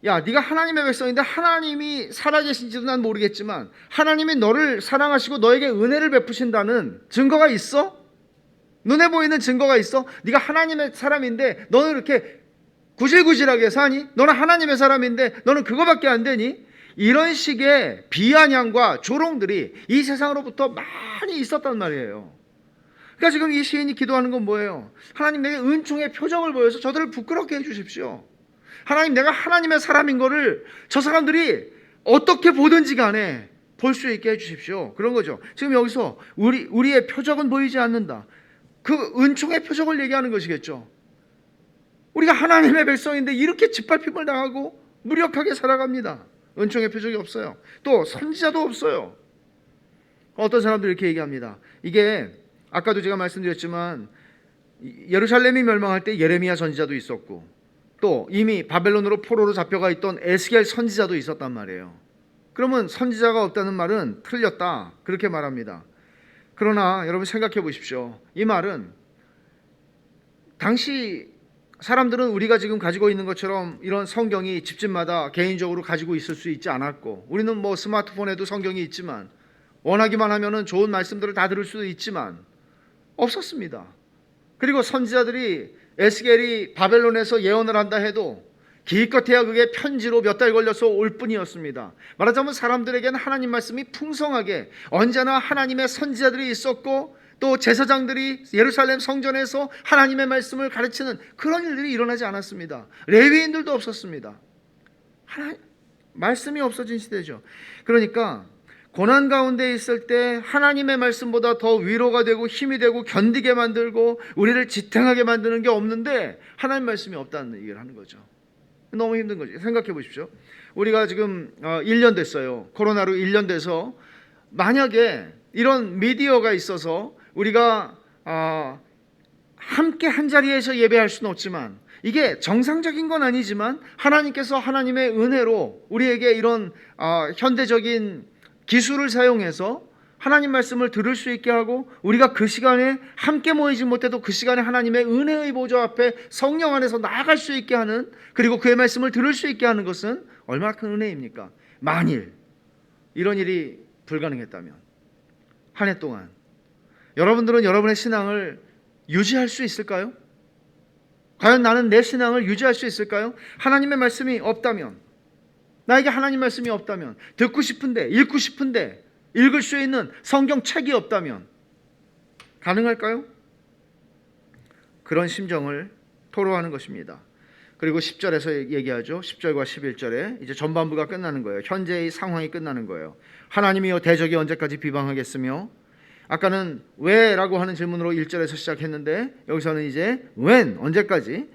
야, 네가 하나님의 백성인데 하나님이 살아계신지도 난 모르겠지만 하나님이 너를 사랑하시고 너에게 은혜를 베푸신다는 증거가 있어? 눈에 보이는 증거가 있어? 네가 하나님의 사람인데 너는 이렇게 구질구질하게 사니? 너는 하나님의 사람인데 너는 그거밖에 안 되니? 이런 식의 비아냥과 조롱들이 이 세상으로부터 많이 있었단 말이에요. 그러니까 지금 이 시인이 기도하는 건 뭐예요? 하나님, 내게 은총의 표적을 보여서 저들을 부끄럽게 해주십시오. 하나님, 내가 하나님의 사람인 거를 저 사람들이 어떻게 보든지 간에 볼 수 있게 해주십시오. 그런 거죠. 지금 여기서 우리의 표적은 보이지 않는다. 그 은총의 표적을 얘기하는 것이겠죠. 우리가 하나님의 백성인데 이렇게 짓밟힘을 당하고 무력하게 살아갑니다. 은총의 표적이 없어요. 또 선지자도 없어요. 어떤 사람들이 이렇게 얘기합니다. 이게 아까도 제가 말씀드렸지만 예루살렘이 멸망할 때 예레미야 선지자도 있었고 또 이미 바벨론으로 포로로 잡혀가 있던 에스겔 선지자도 있었단 말이에요. 그러면 선지자가 없다는 말은 틀렸다, 그렇게 말합니다. 그러나 여러분 생각해 보십시오. 이 말은 당시 사람들은 우리가 지금 가지고 있는 것처럼 이런 성경이 집집마다 개인적으로 가지고 있을 수 있지 않았고, 우리는 뭐 스마트폰에도 성경이 있지만 원하기만 하면은 좋은 말씀들을 다 들을 수도 있지만 없었습니다. 그리고 선지자들이 에스겔이 바벨론에서 예언을 한다 해도 기껏해야 그게 편지로 몇 달 걸려서 올 뿐이었습니다. 말하자면 사람들에게는 하나님 말씀이 풍성하게 언제나 하나님의 선지자들이 있었고 또 제사장들이 예루살렘 성전에서 하나님의 말씀을 가르치는 그런 일들이 일어나지 않았습니다. 레위인들도 없었습니다. 말씀이 없어진 시대죠. 그러니까 고난 가운데 있을 때 하나님의 말씀보다 더 위로가 되고 힘이 되고 견디게 만들고 우리를 지탱하게 만드는 게 없는데 하나님 말씀이 없다는 얘기를 하는 거죠. 너무 힘든 거죠. 생각해 보십시오. 우리가 지금 1년 됐어요. 코로나로 1년 돼서 만약에 이런 미디어가 있어서 우리가 함께 한 자리에서 예배할 수는 없지만 이게 정상적인 건 아니지만 하나님께서 하나님의 은혜로 우리에게 이런 현대적인 기술을 사용해서 하나님 말씀을 들을 수 있게 하고 우리가 그 시간에 함께 모이지 못해도 그 시간에 하나님의 은혜의 보좌 앞에 성령 안에서 나아갈 수 있게 하는, 그리고 그의 말씀을 들을 수 있게 하는 것은 얼마나 큰 은혜입니까? 만일 이런 일이 불가능했다면 한 해 동안 여러분들은 여러분의 신앙을 유지할 수 있을까요? 과연 나는 내 신앙을 유지할 수 있을까요? 하나님의 말씀이 없다면, 나에게 하나님 말씀이 없다면, 듣고 싶은데 읽고 싶은데 읽을 수 있는 성경 책이 없다면 가능할까요? 그런 심정을 토로하는 것입니다. 그리고 10절에서 얘기하죠. 10절과 11절에 이제 전반부가 끝나는 거예요. 현재의 상황이 끝나는 거예요. 하나님이여 대적이 언제까지 비방하겠으며, 아까는 왜라고 하는 질문으로 1절에서 시작했는데 여기서는 이제 when, 언제까지,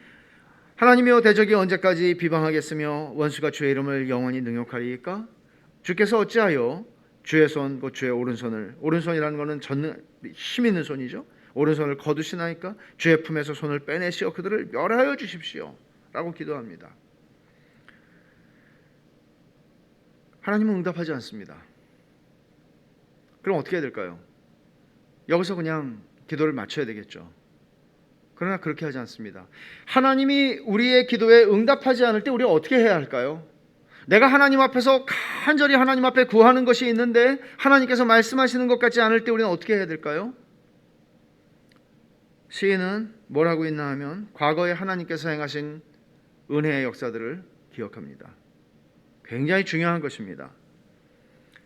하나님이여 대적이 언제까지 비방하겠으며 원수가 주의 이름을 영원히 능욕하리이까? 주께서 어찌하여 주의 손, 그 주의 오른손을, 오른손이라는 것은 힘 있는 손이죠. 오른손을 거두시나이까? 주의 품에서 손을 빼내시어 그들을 멸하여 주십시오 라고 기도합니다. 하나님은 응답하지 않습니다. 그럼 어떻게 해야 될까요? 여기서 그냥 기도를 마쳐야 되겠죠. 그러나 그렇게 하지 않습니다. 하나님이 우리의 기도에 응답하지 않을 때 우리가 어떻게 해야 할까요? 내가 하나님 앞에서 간절히 하나님 앞에 구하는 것이 있는데 하나님께서 말씀하시는 것 같지 않을 때 우리는 어떻게 해야 될까요? 시인은 뭘 하고 있나 하면 과거에 하나님께서 행하신 은혜의 역사들을 기억합니다. 굉장히 중요한 것입니다.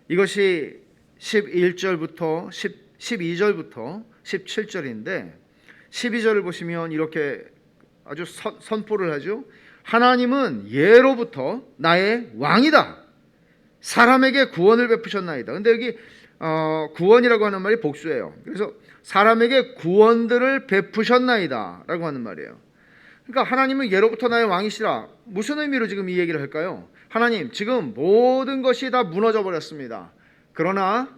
이것이 11절부터 12절부터 17절인데 12절을 보시면 이렇게 아주 선포를 하죠. 하나님은 예로부터 나의 왕이다. 사람에게 구원을 베푸셨나이다. 근데 여기 구원이라고 하는 말이 복수예요. 그래서 사람에게 구원들을 베푸셨나이다 라고 하는 말이에요. 그러니까 하나님은 예로부터 나의 왕이시라. 무슨 의미로 지금 이 얘기를 할까요? 하나님, 지금 모든 것이 다 무너져 버렸습니다. 그러나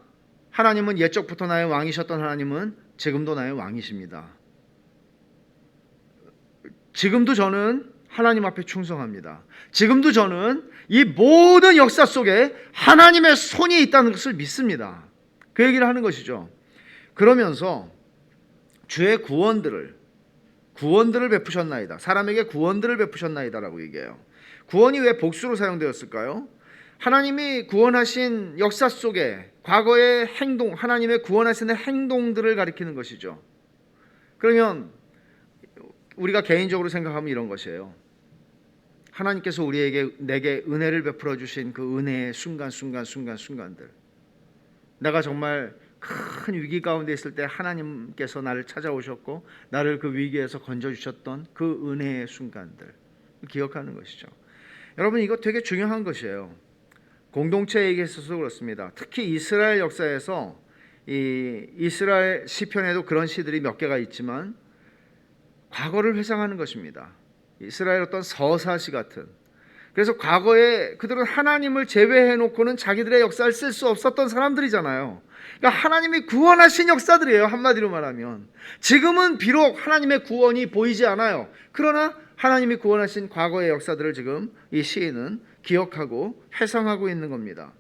하나님은 옛적부터 나의 왕이셨던 하나님은 지금도 나의 왕이십니다. 지금도 저는 하나님 앞에 충성합니다. 지금도 저는 이 모든 역사 속에 하나님의 손이 있다는 것을 믿습니다. 그 얘기를 하는 것이죠. 그러면서 주의 구원들을 구원들을 베푸셨나이다. 사람에게 구원들을 베푸셨나이다라고 얘기해요. 구원이 왜 복수로 사용되었을까요? 하나님이 구원하신 역사 속에 과거의 행동, 하나님의 구원하시는 행동들을 가리키는 것이죠. 그러면 우리가 개인적으로 생각하면 이런 것이에요. 하나님께서 내게 은혜를 베풀어 주신 그 은혜의 순간들. 내가 정말 큰 위기 가운데 있을 때 하나님께서 나를 찾아오셨고 나를 그 위기에서 건져주셨던 그 은혜의 순간들 기억하는 것이죠. 여러분, 이거 되게 중요한 것이에요. 공동체에 있어서 그렇습니다. 특히 이스라엘 역사에서 이 이스라엘 시편에도 그런 시들이 몇 개가 있지만 과거를 회상하는 것입니다. 이스라엘 어떤 서사시 같은. 그래서 과거에 그들은 하나님을 제외해 놓고는 자기들의 역사를 쓸 수 없었던 사람들이잖아요. 그러니까 하나님이 구원하신 역사들이에요. 한마디로 말하면 지금은 비록 하나님의 구원이 보이지 않아요. 그러나 하나님이 구원하신 과거의 역사들을 지금 이 시인은 기억하고 회상하고 있는 겁니다.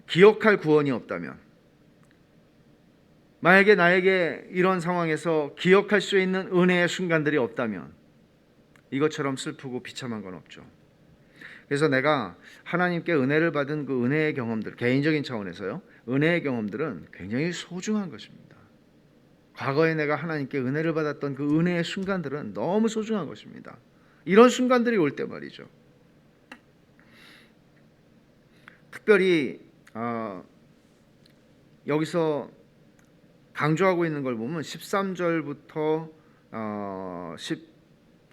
기억할 구원이 없다면, 만약에 나에게 이런 상황에서 기억할 수 있는 은혜의 순간들이 없다면 이것처럼 슬프고 비참한 건 없죠. 그래서 내가 하나님께 은혜를 받은 그 은혜의 경험들, 개인적인 차원에서요, 은혜의 경험들은 굉장히 소중한 것입니다. 과거에 내가 하나님께 은혜를 받았던 그 은혜의 순간들은 너무 소중한 것입니다. 이런 순간들이 올 때 말이죠. 특별히 여기서 강조하고 있는 걸 보면 13절부터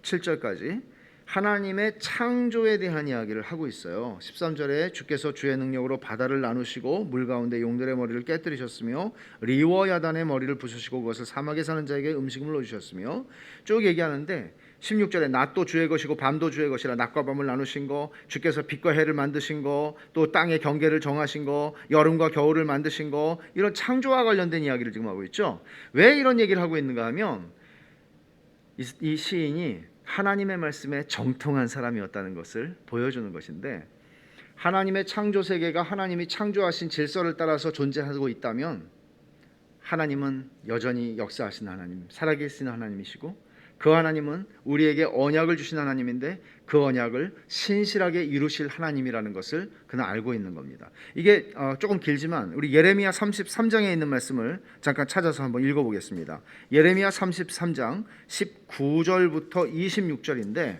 17절까지 하나님의 창조에 대한 이야기를 하고 있어요. 13절에 주께서 주의 능력으로 바다를 나누시고 물 가운데 용들의 머리를 깨뜨리셨으며 리워야단의 머리를 부수시고 그것을 사막에 사는 자에게 음식물로 주셨으며 쭉 얘기하는데 16절에 낮도 주의 것이고 밤도 주의 것이라 낮과 밤을 나누신 거, 주께서 빛과 해를 만드신 거, 또 땅의 경계를 정하신 거, 여름과 겨울을 만드신 거, 이런 창조와 관련된 이야기를 지금 하고 있죠. 왜 이런 얘기를 하고 있는가 하면 이 시인이 하나님의 말씀에 정통한 사람이었다는 것을 보여주는 것인데, 하나님의 창조 세계가 하나님이 창조하신 질서를 따라서 존재하고 있다면 하나님은 여전히 역사하신 하나님, 살아계신 하나님이시고 그 하나님은 우리에게 언약을 주신 하나님인데 그 언약을 신실하게 이루실 하나님이라는 것을 그는 알고 있는 겁니다. 이게 조금 길지만 우리 예레미야 33장에 있는 말씀을 잠깐 찾아서 한번 읽어보겠습니다. 예레미야 33장 19절부터 26절인데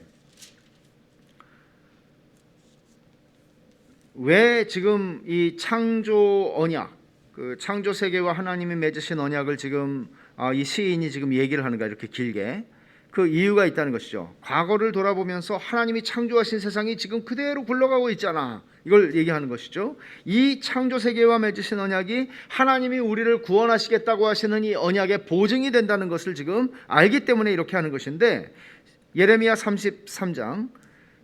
왜 지금 이 창조 언약, 그 창조 세계와 하나님이 맺으신 언약을 지금 이 시인이 지금 얘기를 하는가, 이렇게 길게. 그 이유가 있다는 것이죠. 과거를 돌아보면서 하나님이 창조하신 세상이 지금 그대로 굴러가고 있잖아, 이걸 얘기하는 것이죠. 이 창조 세계와 맺으신 언약이 하나님이 우리를 구원하시겠다고 하시는 이 언약의 보증이 된다는 것을 지금 알기 때문에 이렇게 하는 것인데, 예레미야 33장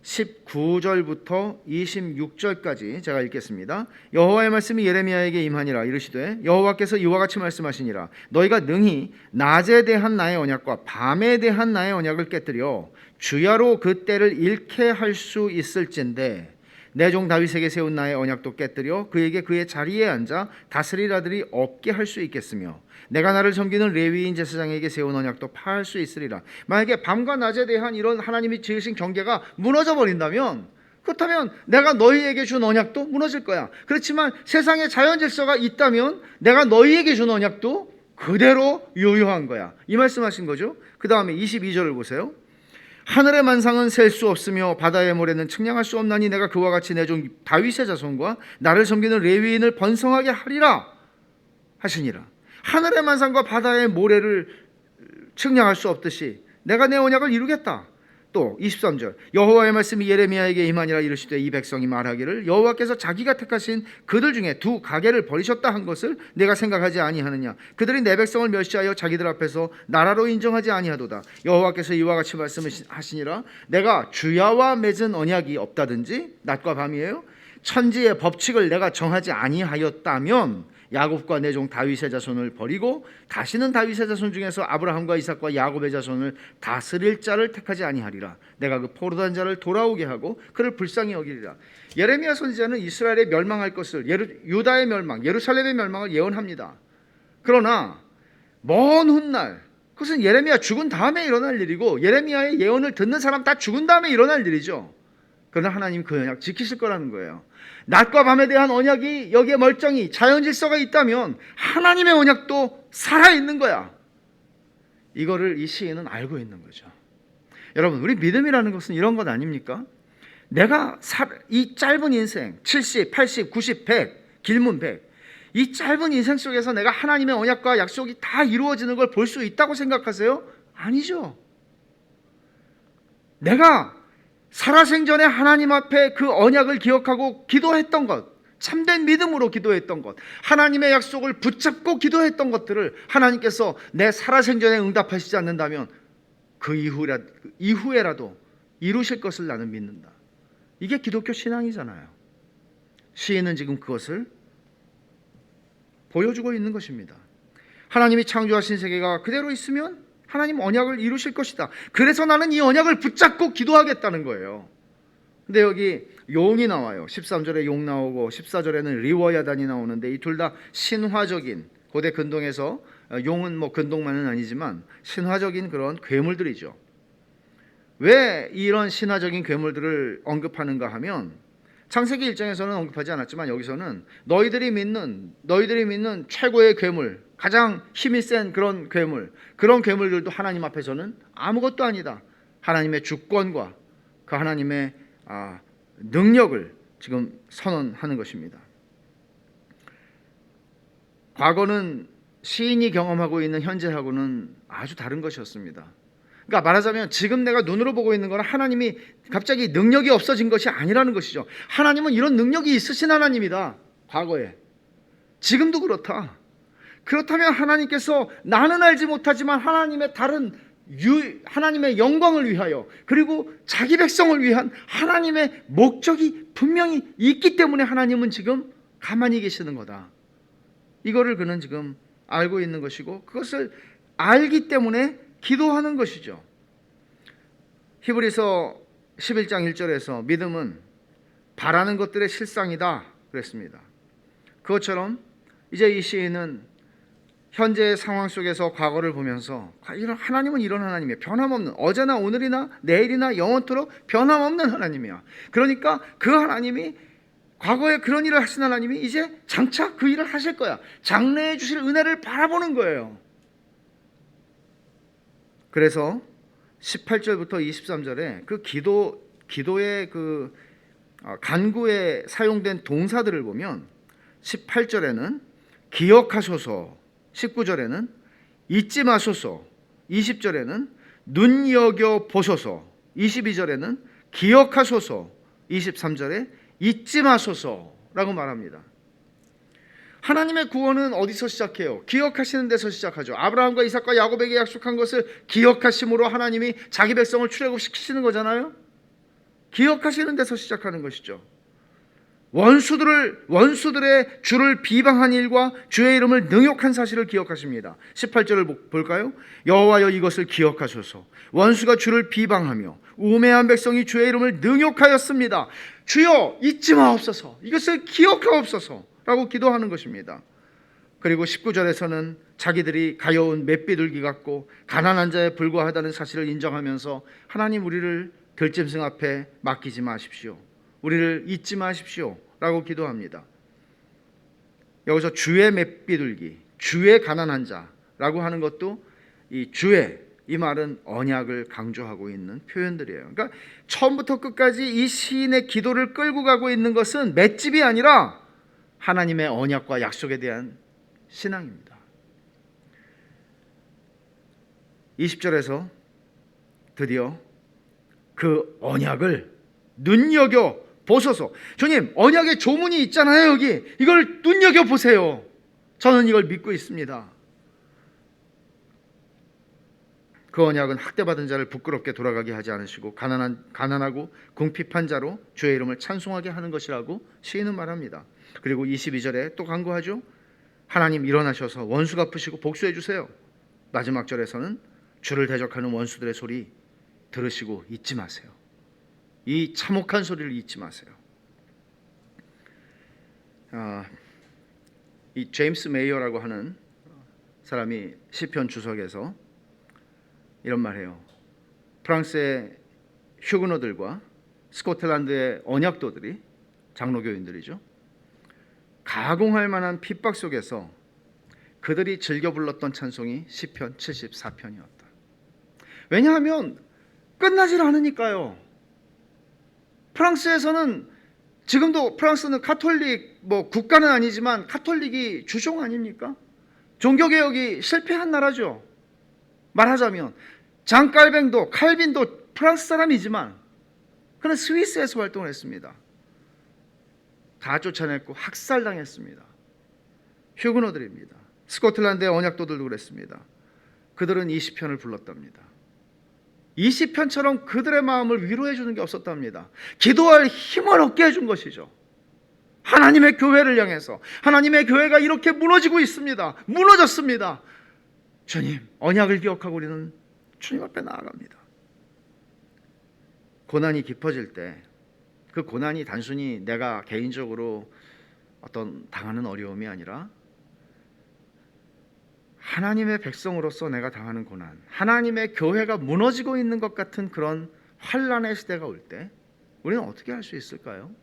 19절부터 26절까지 제가 읽겠습니다. 여호와의 말씀이 예레미야에게 임하니라. 이르시되 여호와께서 이와 같이 말씀하시니라. 너희가 능히 낮에 대한 나의 언약과 밤에 대한 나의 언약을 깨뜨려 주야로 그 때를 잃게 할 수 있을진데 내 종 다윗에게 세운 나의 언약도 깨뜨려 그에게 그의 자리에 앉아 다스릴 아들이 없게 할 수 있겠으며 내가 나를 섬기는 레위인 제사장에게 세운 언약도 파할 수 있으리라. 만약에 밤과 낮에 대한 이런 하나님이 지으신 경계가 무너져 버린다면, 그렇다면 내가 너희에게 준 언약도 무너질 거야. 그렇지만 세상에 자연 질서가 있다면 내가 너희에게 준 언약도 그대로 유효한 거야. 이 말씀하신 거죠. 그 다음에 22절을 보세요. 하늘의 만상은 셀 수 없으며 바다의 모래는 측량할 수 없나니 내가 그와 같이 내 종 다윗의 자손과 나를 섬기는 레위인을 번성하게 하리라 하시니라. 하늘의 만상과 바다의 모래를 측량할 수 없듯이 내가 내 언약을 이루겠다. 또 23절 여호와의 말씀이 예레미야에게 임하니라. 이르시되 이 백성이 말하기를 여호와께서 자기가 택하신 그들 중에 두 가게를 버리셨다 한 것을 내가 생각하지 아니하느냐. 그들이 내 백성을 멸시하여 자기들 앞에서 나라로 인정하지 아니하도다. 여호와께서 이와 같이 말씀하시니라. 내가 주야와 맺은 언약이 없다든지, 낮과 밤이에요, 천지의 법칙을 내가 정하지 아니하였다면 야곱과 내 종 다윗의 자손을 버리고 다시는 다윗의 자손 중에서 아브라함과 이삭과 야곱의 자손을 다스릴 자를 택하지 아니하리라. 내가 그 포로된 자를 돌아오게 하고 그를 불쌍히 여기리라. 예레미야 선지자는 이스라엘의 멸망할 것을, 유다의 멸망, 예루살렘의 멸망을 예언합니다. 그러나 먼 훗날, 그것은 예레미야 죽은 다음에 일어날 일이고 예레미야의 예언을 듣는 사람 다 죽은 다음에 일어날 일이죠. 그러나 하나님이 그 언약 지키실 거라는 거예요. 낮과 밤에 대한 언약이 여기에 멀쩡히 자연 질서가 있다면 하나님의 언약도 살아있는 거야. 이거를 이 시인은 알고 있는 거죠. 여러분, 우리 믿음이라는 것은 이런 것 아닙니까? 내가 이 짧은 인생 70, 80, 90, 100 길면 100 이 짧은 인생 속에서 내가 하나님의 언약과 약속이 다 이루어지는 걸 볼 수 있다고 생각하세요? 아니죠. 내가 살아생전에 하나님 앞에 그 언약을 기억하고 기도했던 것, 참된 믿음으로 기도했던 것, 하나님의 약속을 붙잡고 기도했던 것들을 하나님께서 내 살아생전에 응답하시지 않는다면 그 이후에라도 이루실 것을 나는 믿는다. 이게 기독교 신앙이잖아요. 시인은 지금 그것을 보여주고 있는 것입니다. 하나님이 창조하신 세계가 그대로 있으면 하나님 언약을 이루실 것이다. 그래서 나는 이 언약을 붙잡고 기도하겠다는 거예요. 근데 여기 용이 나와요. 13절에 용 나오고 14절에는 리워야단이 나오는데 이 둘 다 신화적인, 고대 근동에서 용은 뭐 근동만은 아니지만 신화적인 그런 괴물들이죠. 왜 이런 신화적인 괴물들을 언급하는가 하면 창세기 1장에서는 언급하지 않았지만 여기서는 너희들이 믿는 최고의 괴물, 가장 힘이 센 그런 괴물들도 하나님 앞에서는 아무것도 아니다. 하나님의 주권과 그 하나님의 능력을 지금 선언하는 것입니다. 과거는 시인이 경험하고 있는 현재하고는 아주 다른 것이었습니다. 그러니까 말하자면 지금 내가 눈으로 보고 있는 건 하나님이 갑자기 능력이 없어진 것이 아니라는 것이죠. 하나님은 이런 능력이 있으신 하나님이다. 과거에. 지금도 그렇다. 그렇다면 하나님께서 나는 알지 못하지만 하나님의 하나님의 영광을 위하여 그리고 자기 백성을 위한 하나님의 목적이 분명히 있기 때문에 하나님은 지금 가만히 계시는 거다. 이거를 그는 지금 알고 있는 것이고 그것을 알기 때문에 기도하는 것이죠. 히브리서 11장 1절에서 믿음은 바라는 것들의 실상이다 그랬습니다. 그것처럼 이제 이 시인은 현재의 상황 속에서 과거를 보면서 하나님은 이런 하나님이에요. 변함없는, 어제나 오늘이나 내일이나 영원토록 변함없는 하나님이야. 그러니까 그 하나님이 과거에 그런 일을 하신 하나님이 이제 장차 그 일을 하실 거야. 장래해 주실 은혜를 바라보는 거예요. 그래서 18절부터 23절에 그 기도의 그 간구에 사용된 동사들을 보면 18절에는 기억하소서, 19절에는 잊지 마소서, 20절에는 눈여겨 보소서, 22절에는 기억하소서, 23절에 잊지 마소서라고 말합니다. 하나님의 구원은 어디서 시작해요? 기억하시는 데서 시작하죠. 아브라함과 이삭과 야곱에게 약속한 것을 기억하심으로 하나님이 자기 백성을 출애굽시키시는 거잖아요. 기억하시는 데서 시작하는 것이죠. 원수들의 주를 비방한 일과 주의 이름을 능욕한 사실을 기억하십니다. 18절을 볼까요? 여호와여 이것을 기억하소서. 원수가 주를 비방하며 우매한 백성이 주의 이름을 능욕하였습니다. 주여 잊지 마옵소서. 이것을 기억하옵소서 라고 기도하는 것입니다. 그리고 19절에서는 자기들이 가여운 맷비둘기 같고 가난한 자에 불과하다는 사실을 인정하면서 하나님 우리를 들짐승 앞에 맡기지 마십시오. 우리를 잊지 마십시오 라고 기도합니다. 여기서 주의 맷비둘기, 주의 가난한 자라고 하는 것도 이 말은 언약을 강조하고 있는 표현들이에요. 그러니까 처음부터 끝까지 이 시인의 기도를 끌고 가고 있는 것은 맷집이 아니라 하나님의 언약과 약속에 대한 신앙입니다. 20절에서 드디어 그 언약을 눈여겨 보소서. 주님, 언약의 조문이 있잖아요. 여기 이걸 눈여겨 보세요. 저는 이걸 믿고 있습니다. 그 언약은 학대받은 자를 부끄럽게 돌아가게 하지 않으시고 가난하고 궁핍한 자로 주의 이름을 찬송하게 하는 것이라고 시인은 말합니다. 그리고 22절에 또 간구하죠. 하나님 일어나셔서 원수 갚으시고 복수해 주세요. 마지막 절에서는 주를 대적하는 원수들의 소리 들으시고 잊지 마세요. 이 참혹한 소리를 잊지 마세요. 이 제임스 메이어라고 하는 사람이 시편 주석에서 이런 말해요. 프랑스의 휴그노들과 스코틀랜드의 언약도들이, 장로교인들이죠, 가공할 만한 핍박 속에서 그들이 즐겨 불렀던 찬송이 시편 74편이었다. 왜냐하면 끝나질 않으니까요. 프랑스에서는 지금도, 프랑스는 카톨릭 국가는 아니지만 카톨릭이 주종 아닙니까? 종교개혁이 실패한 나라죠. 말하자면 장깔뱅도 칼빈도 프랑스 사람이지만 그는 스위스에서 활동을 했습니다. 다 쫓아냈고 학살당했습니다. 휴그노들입니다. 스코틀랜드의 언약도들도 그랬습니다. 그들은 이 시편을 불렀답니다. 이 시편처럼 그들의 마음을 위로해 주는 게 없었답니다. 기도할 힘을 얻게 해준 것이죠. 하나님의 교회를 향해서, 하나님의 교회가 이렇게 무너지고 있습니다. 무너졌습니다. 주님, 언약을 기억하고 우리는 주님 앞에 나아갑니다. 고난이 깊어질 때 그 고난이 단순히 내가 개인적으로 어떤 당하는 어려움이 아니라 하나님의 백성으로서 내가 당하는 고난, 하나님의 교회가 무너지고 있는 것 같은 그런 환난의 시대가 올 때 우리는 어떻게 할 수 있을까요?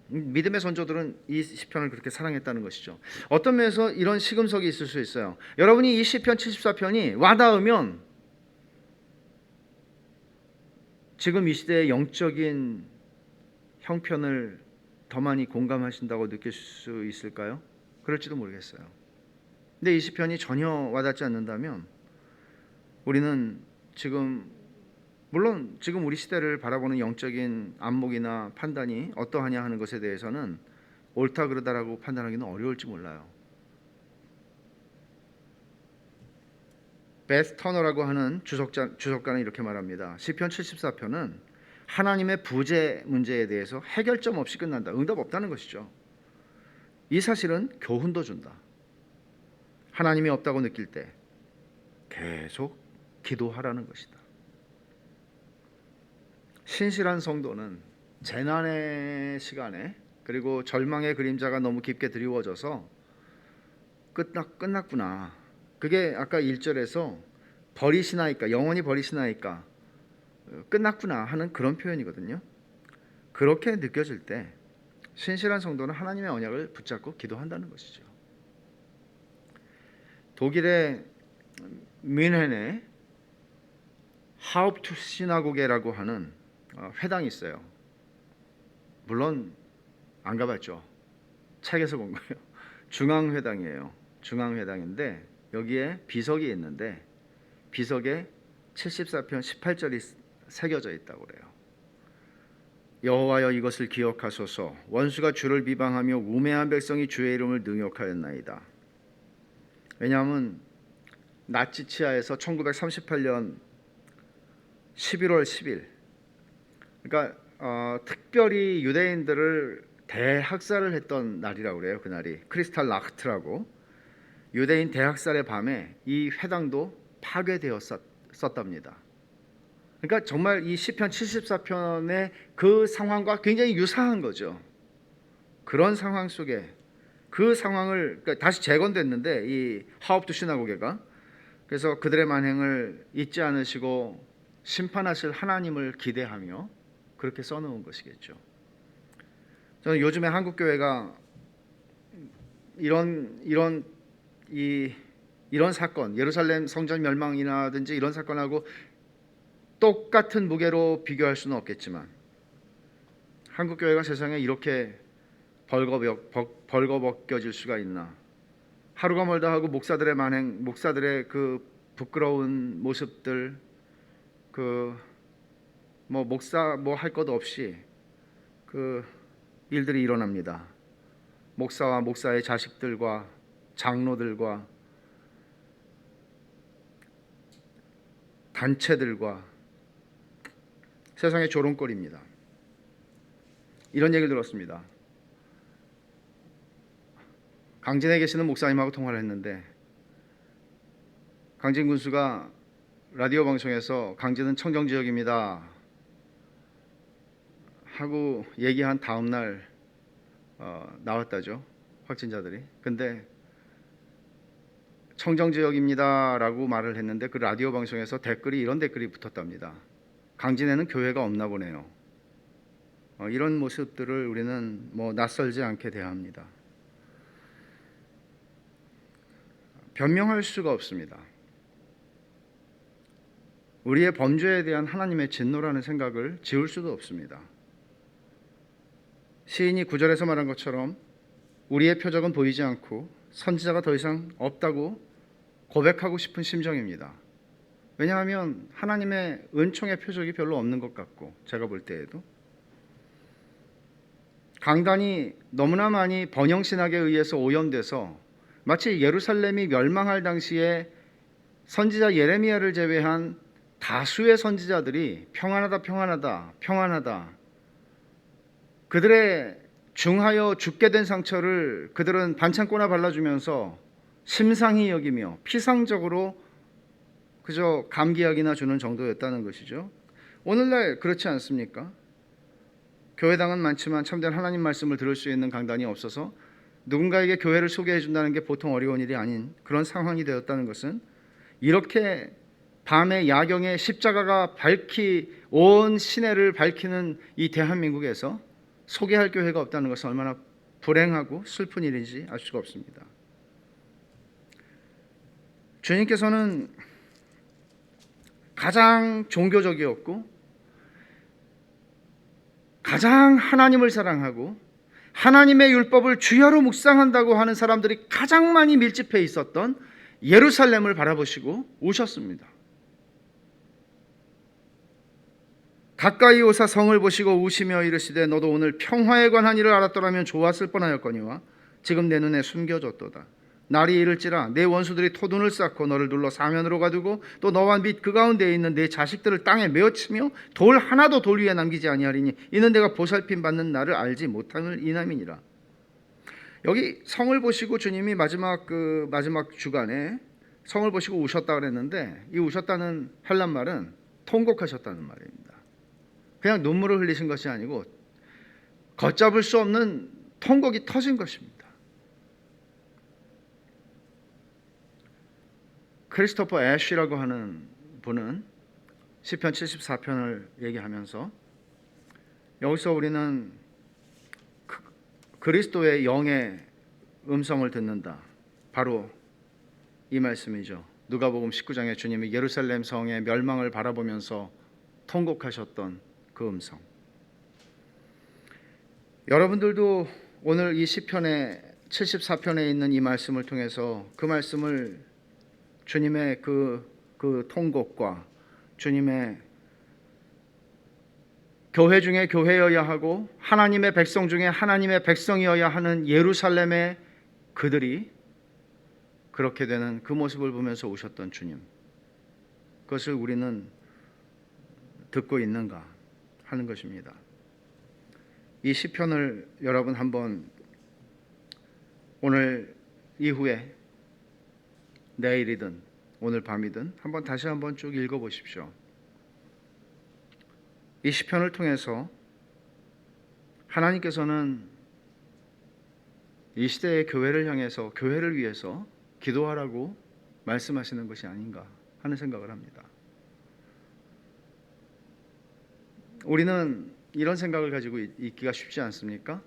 믿음의 선조들은 이 시편을 그렇게 사랑했다는 것이죠. 어떤 면에서 이런 시금석이 있을 수 있어요. 여러분이 이 시편 74편이 와닿으면 지금 이 시대의 영적인 형편을 더 많이 공감하신다고 느낄 수 있을까요? 그럴지도 모르겠어요. 근데 이 시편이 전혀 와닿지 않는다면 우리는 지금, 물론 지금 우리 시대를 바라보는 영적인 안목이나 판단이 어떠하냐 하는 것에 대해서는 옳다 그르다라고 판단하기는 어려울지 몰라요. 베스 터너라고 하는 주석가는 이렇게 말합니다. 시편 74편은 하나님의 부재 문제에 대해서 해결점 없이 끝난다. 응답 없다는 것이죠. 이 사실은 교훈도 준다. 하나님이 없다고 느낄 때 계속 기도하라는 것이다. 신실한 성도는 재난의 시간에, 그리고 절망의 그림자가 너무 깊게 드리워져서 끝났구나. 그게 아까 1절에서 버리시나이까, 영원히 버리시나이까, 끝났구나 하는 그런 표현이거든요. 그렇게 느껴질 때 신실한 성도는 하나님의 언약을 붙잡고 기도한다는 것이죠. 독일의 뮌헨에 하up트 시나고게라고 하는 회당이 있어요. 물론 안 가봤죠. 책에서 본 거예요. 중앙회당이에요. 중앙회당인데 여기에 비석이 있는데 비석에 74편 18절이 새겨져 있다고 그래요. 여호와여, 이것을 기억하소서. 원수가 주를 비방하며 우매한 백성이 주의 이름을 능욕하였나이다. 왜냐하면 나치 치하에서 1938년 11월 10일, 그러니까 특별히 유대인들을 대학살을 했던 날이라고 그래요. 그날이 크리스탈나흐트라고, 유대인 대학살의 밤에 이 회당도 파괴되었었답니다. 그러니까 정말 이 시편 74편의 그 상황과 굉장히 유사한 거죠. 그런 상황 속에 그 상황을, 그러니까 다시 재건됐는데 이 하up트 시나고게가, 그래서 그들의 만행을 잊지 않으시고 심판하실 하나님을 기대하며 그렇게 써놓은 것이겠죠. 저는 요즘에 한국 교회가 이런 사건, 예루살렘 성전 멸망이라든지 이런 사건하고 똑같은 무게로 비교할 수는 없겠지만 한국 교회가 세상에 이렇게 벌거벗겨질 수가 있나? 하루가 멀다 하고 목사들의 만행, 목사들의 그 부끄러운 모습들, 목사 할 것 없이 그 일들이 일어납니다. 목사와 목사의 자식들과 장로들과 단체들과 세상의 조롱거리입니다. 이런 얘기를 들었습니다. 강진에 계시는 목사님하고 통화를 했는데 강진 군수가 라디오 방송에서 강진은 청정지역입니다 하고 얘기한 다음 날 나왔다죠, 확진자들이. 근데 청정지역입니다라고 말을 했는데 그 라디오 방송에서 이런 댓글이 붙었답니다. 강진에는 교회가 없나 보네요. 이런 모습들을 우리는 낯설지 않게 대합니다. 변명할 수가 없습니다. 우리의 범죄에 대한 하나님의 진노라는 생각을 지울 수도 없습니다. 시인이 9절에서 말한 것처럼 우리의 표적은 보이지 않고 선지자가 더 이상 없다고 고백하고 싶은 심정입니다. 왜냐하면 하나님의 은총의 표적이 별로 없는 것 같고, 제가 볼 때에도 강단이 너무나 많이 번영신학에 의해서 오염돼서 마치 예루살렘이 멸망할 당시에 선지자 예레미야를 제외한 다수의 선지자들이 평안하다 평안하다 평안하다, 그들의 중하여 죽게 된 상처를 그들은 반창고나 발라주면서 심상히 여기며 피상적으로 그저 감기약이나 주는 정도였다는 것이죠. 오늘날 그렇지 않습니까? 교회당은 많지만 참된 하나님 말씀을 들을 수 있는 강단이 없어서 누군가에게 교회를 소개해 준다는 게 보통 어려운 일이 아닌 그런 상황이 되었다는 것은, 이렇게 밤의 야경에 십자가가 온 시내를 밝히는 이 대한민국에서 소개할 교회가 없다는 것은 얼마나 불행하고 슬픈 일인지 알 수가 없습니다. 주님께서는 가장 종교적이었고 가장 하나님을 사랑하고 하나님의 율법을 주야로 묵상한다고 하는 사람들이 가장 많이 밀집해 있었던 예루살렘을 바라보시고 오셨습니다. 가까이 오사 성을 보시고 우시며 이르시되 너도 오늘 평화에 관한 일을 알았더라면 좋았을 뻔하였거니와 지금 내 눈에 숨겨졌도다. 날이 이를지라 내 원수들이 토둔을 쌓고 너를 눌러 사면으로 가두고 또 너와 및 그 가운데에 있는 내 자식들을 땅에 메어치며 돌 하나도 돌 위에 남기지 아니하리니 이는 내가 보살핌 받는 나를 알지 못함을 인함이니라. 여기 성을 보시고 주님이 마지막 주간에 성을 보시고 우셨다 그랬는데, 이 우셨다는 헬란 말은 통곡하셨다는 말입니다. 그냥 눈물을 흘리신 것이 아니고 걷잡을 수 없는 통곡이 터진 것입니다. 크리스토퍼 애쉬라고 하는 분은 시편 74편을 얘기하면서 여기서 우리는 그리스도의 영의 음성을 듣는다, 바로 이 말씀이죠. 누가복음 19장에 주님이 예루살렘 성의 멸망을 바라보면서 통곡하셨던 그 음성. 여러분들도 오늘 이 시편의 74편에 있는 이 말씀을 통해서 그 말씀을 주님의 그 통곡과 주님의 교회 중에 교회여야 하고 하나님의 백성 중에 하나님의 백성이어야 하는 예루살렘의 그들이 그렇게 되는 그 모습을 보면서 오셨던 주님, 그것을 우리는 듣고 있는가 하는 것입니다. 이 시편을 여러분 한번 오늘 이후에 내일이든 오늘 밤이든 다시 한번 쭉 읽어보십시오. 이 시편을 통해서 하나님께서는 이 시대의 교회를 향해서, 교회를 위해서 기도하라고 말씀하시는 것이 아닌가 하는 생각을 합니다. 우리는 이런 생각을 가지고 있기가 쉽지 않습니까?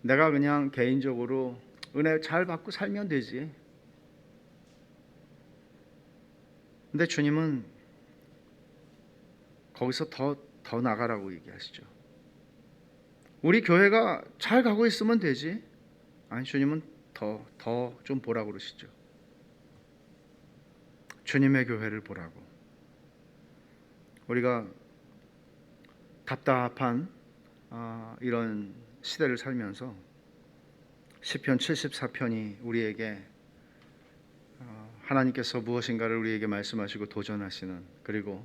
내가 그냥 개인적으로 은혜 잘 받고 살면 되지. 근데 주님은 거기서 더 나가라고 얘기하시죠. 우리 교회가 잘 가고 있으면 되지. 아니, 주님은 더 좀 보라고 그러시죠. 주님의 교회를 보라고. 우리가 답답한 이런 시대를 살면서 시편 74편이 우리에게 하나님께서 무엇인가를 우리에게 말씀하시고 도전하시는, 그리고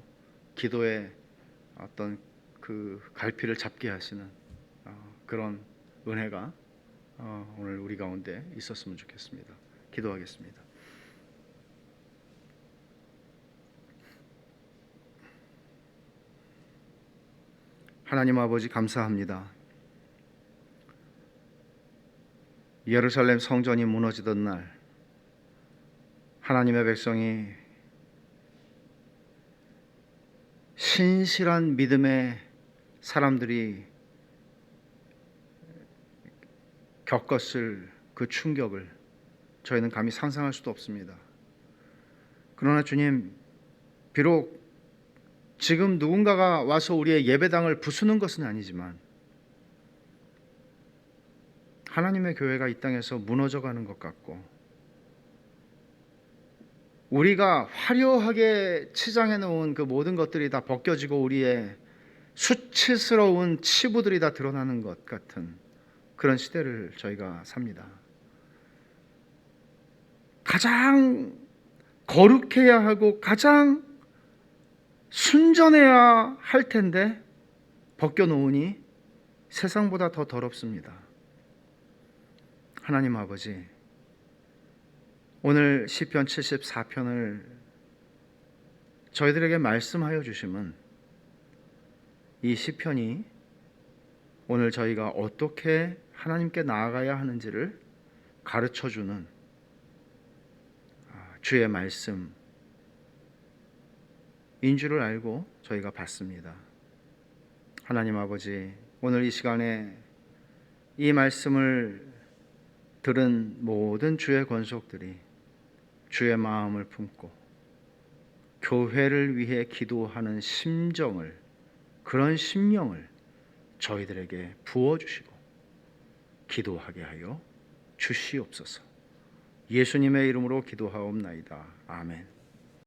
기도의 어떤 그 갈피를 잡게 하시는 그런 은혜가 오늘 우리 가운데 있었으면 좋겠습니다. 기도하겠습니다. 하나님 아버지, 감사합니다. 예루살렘 성전이 무너지던 날 하나님의 백성이 신실한 믿음의 사람들이 겪었을 그 충격을 저희는 감히 상상할 수도 없습니다. 그러나 주님, 비록 지금 누군가가 와서 우리의 예배당을 부수는 것은 아니지만 하나님의 교회가 이 땅에서 무너져가는 것 같고, 우리가 화려하게 치장해 놓은 그 모든 것들이 다 벗겨지고 우리의 수치스러운 치부들이 다 드러나는 것 같은 그런 시대를 저희가 삽니다. 가장 거룩해야 하고 가장 순전해야 할 텐데 벗겨놓으니 세상보다 더 더럽습니다. 하나님 아버지, 오늘 시편 74편을 저희들에게 말씀하여 주심은 이 시편이 오늘 저희가 어떻게 하나님께 나아가야 하는지를 가르쳐주는 주의 말씀인 줄을 알고 저희가 받습니다. 하나님 아버지, 오늘 이 시간에 이 말씀을 들은 모든 주의 권속들이 주의 마음을 품고 교회를 위해 기도하는 심정을, 그런 심령을 저희들에게 부어주시고 기도하게 하여 주시옵소서. 예수님의 이름으로 기도하옵나이다. 아멘.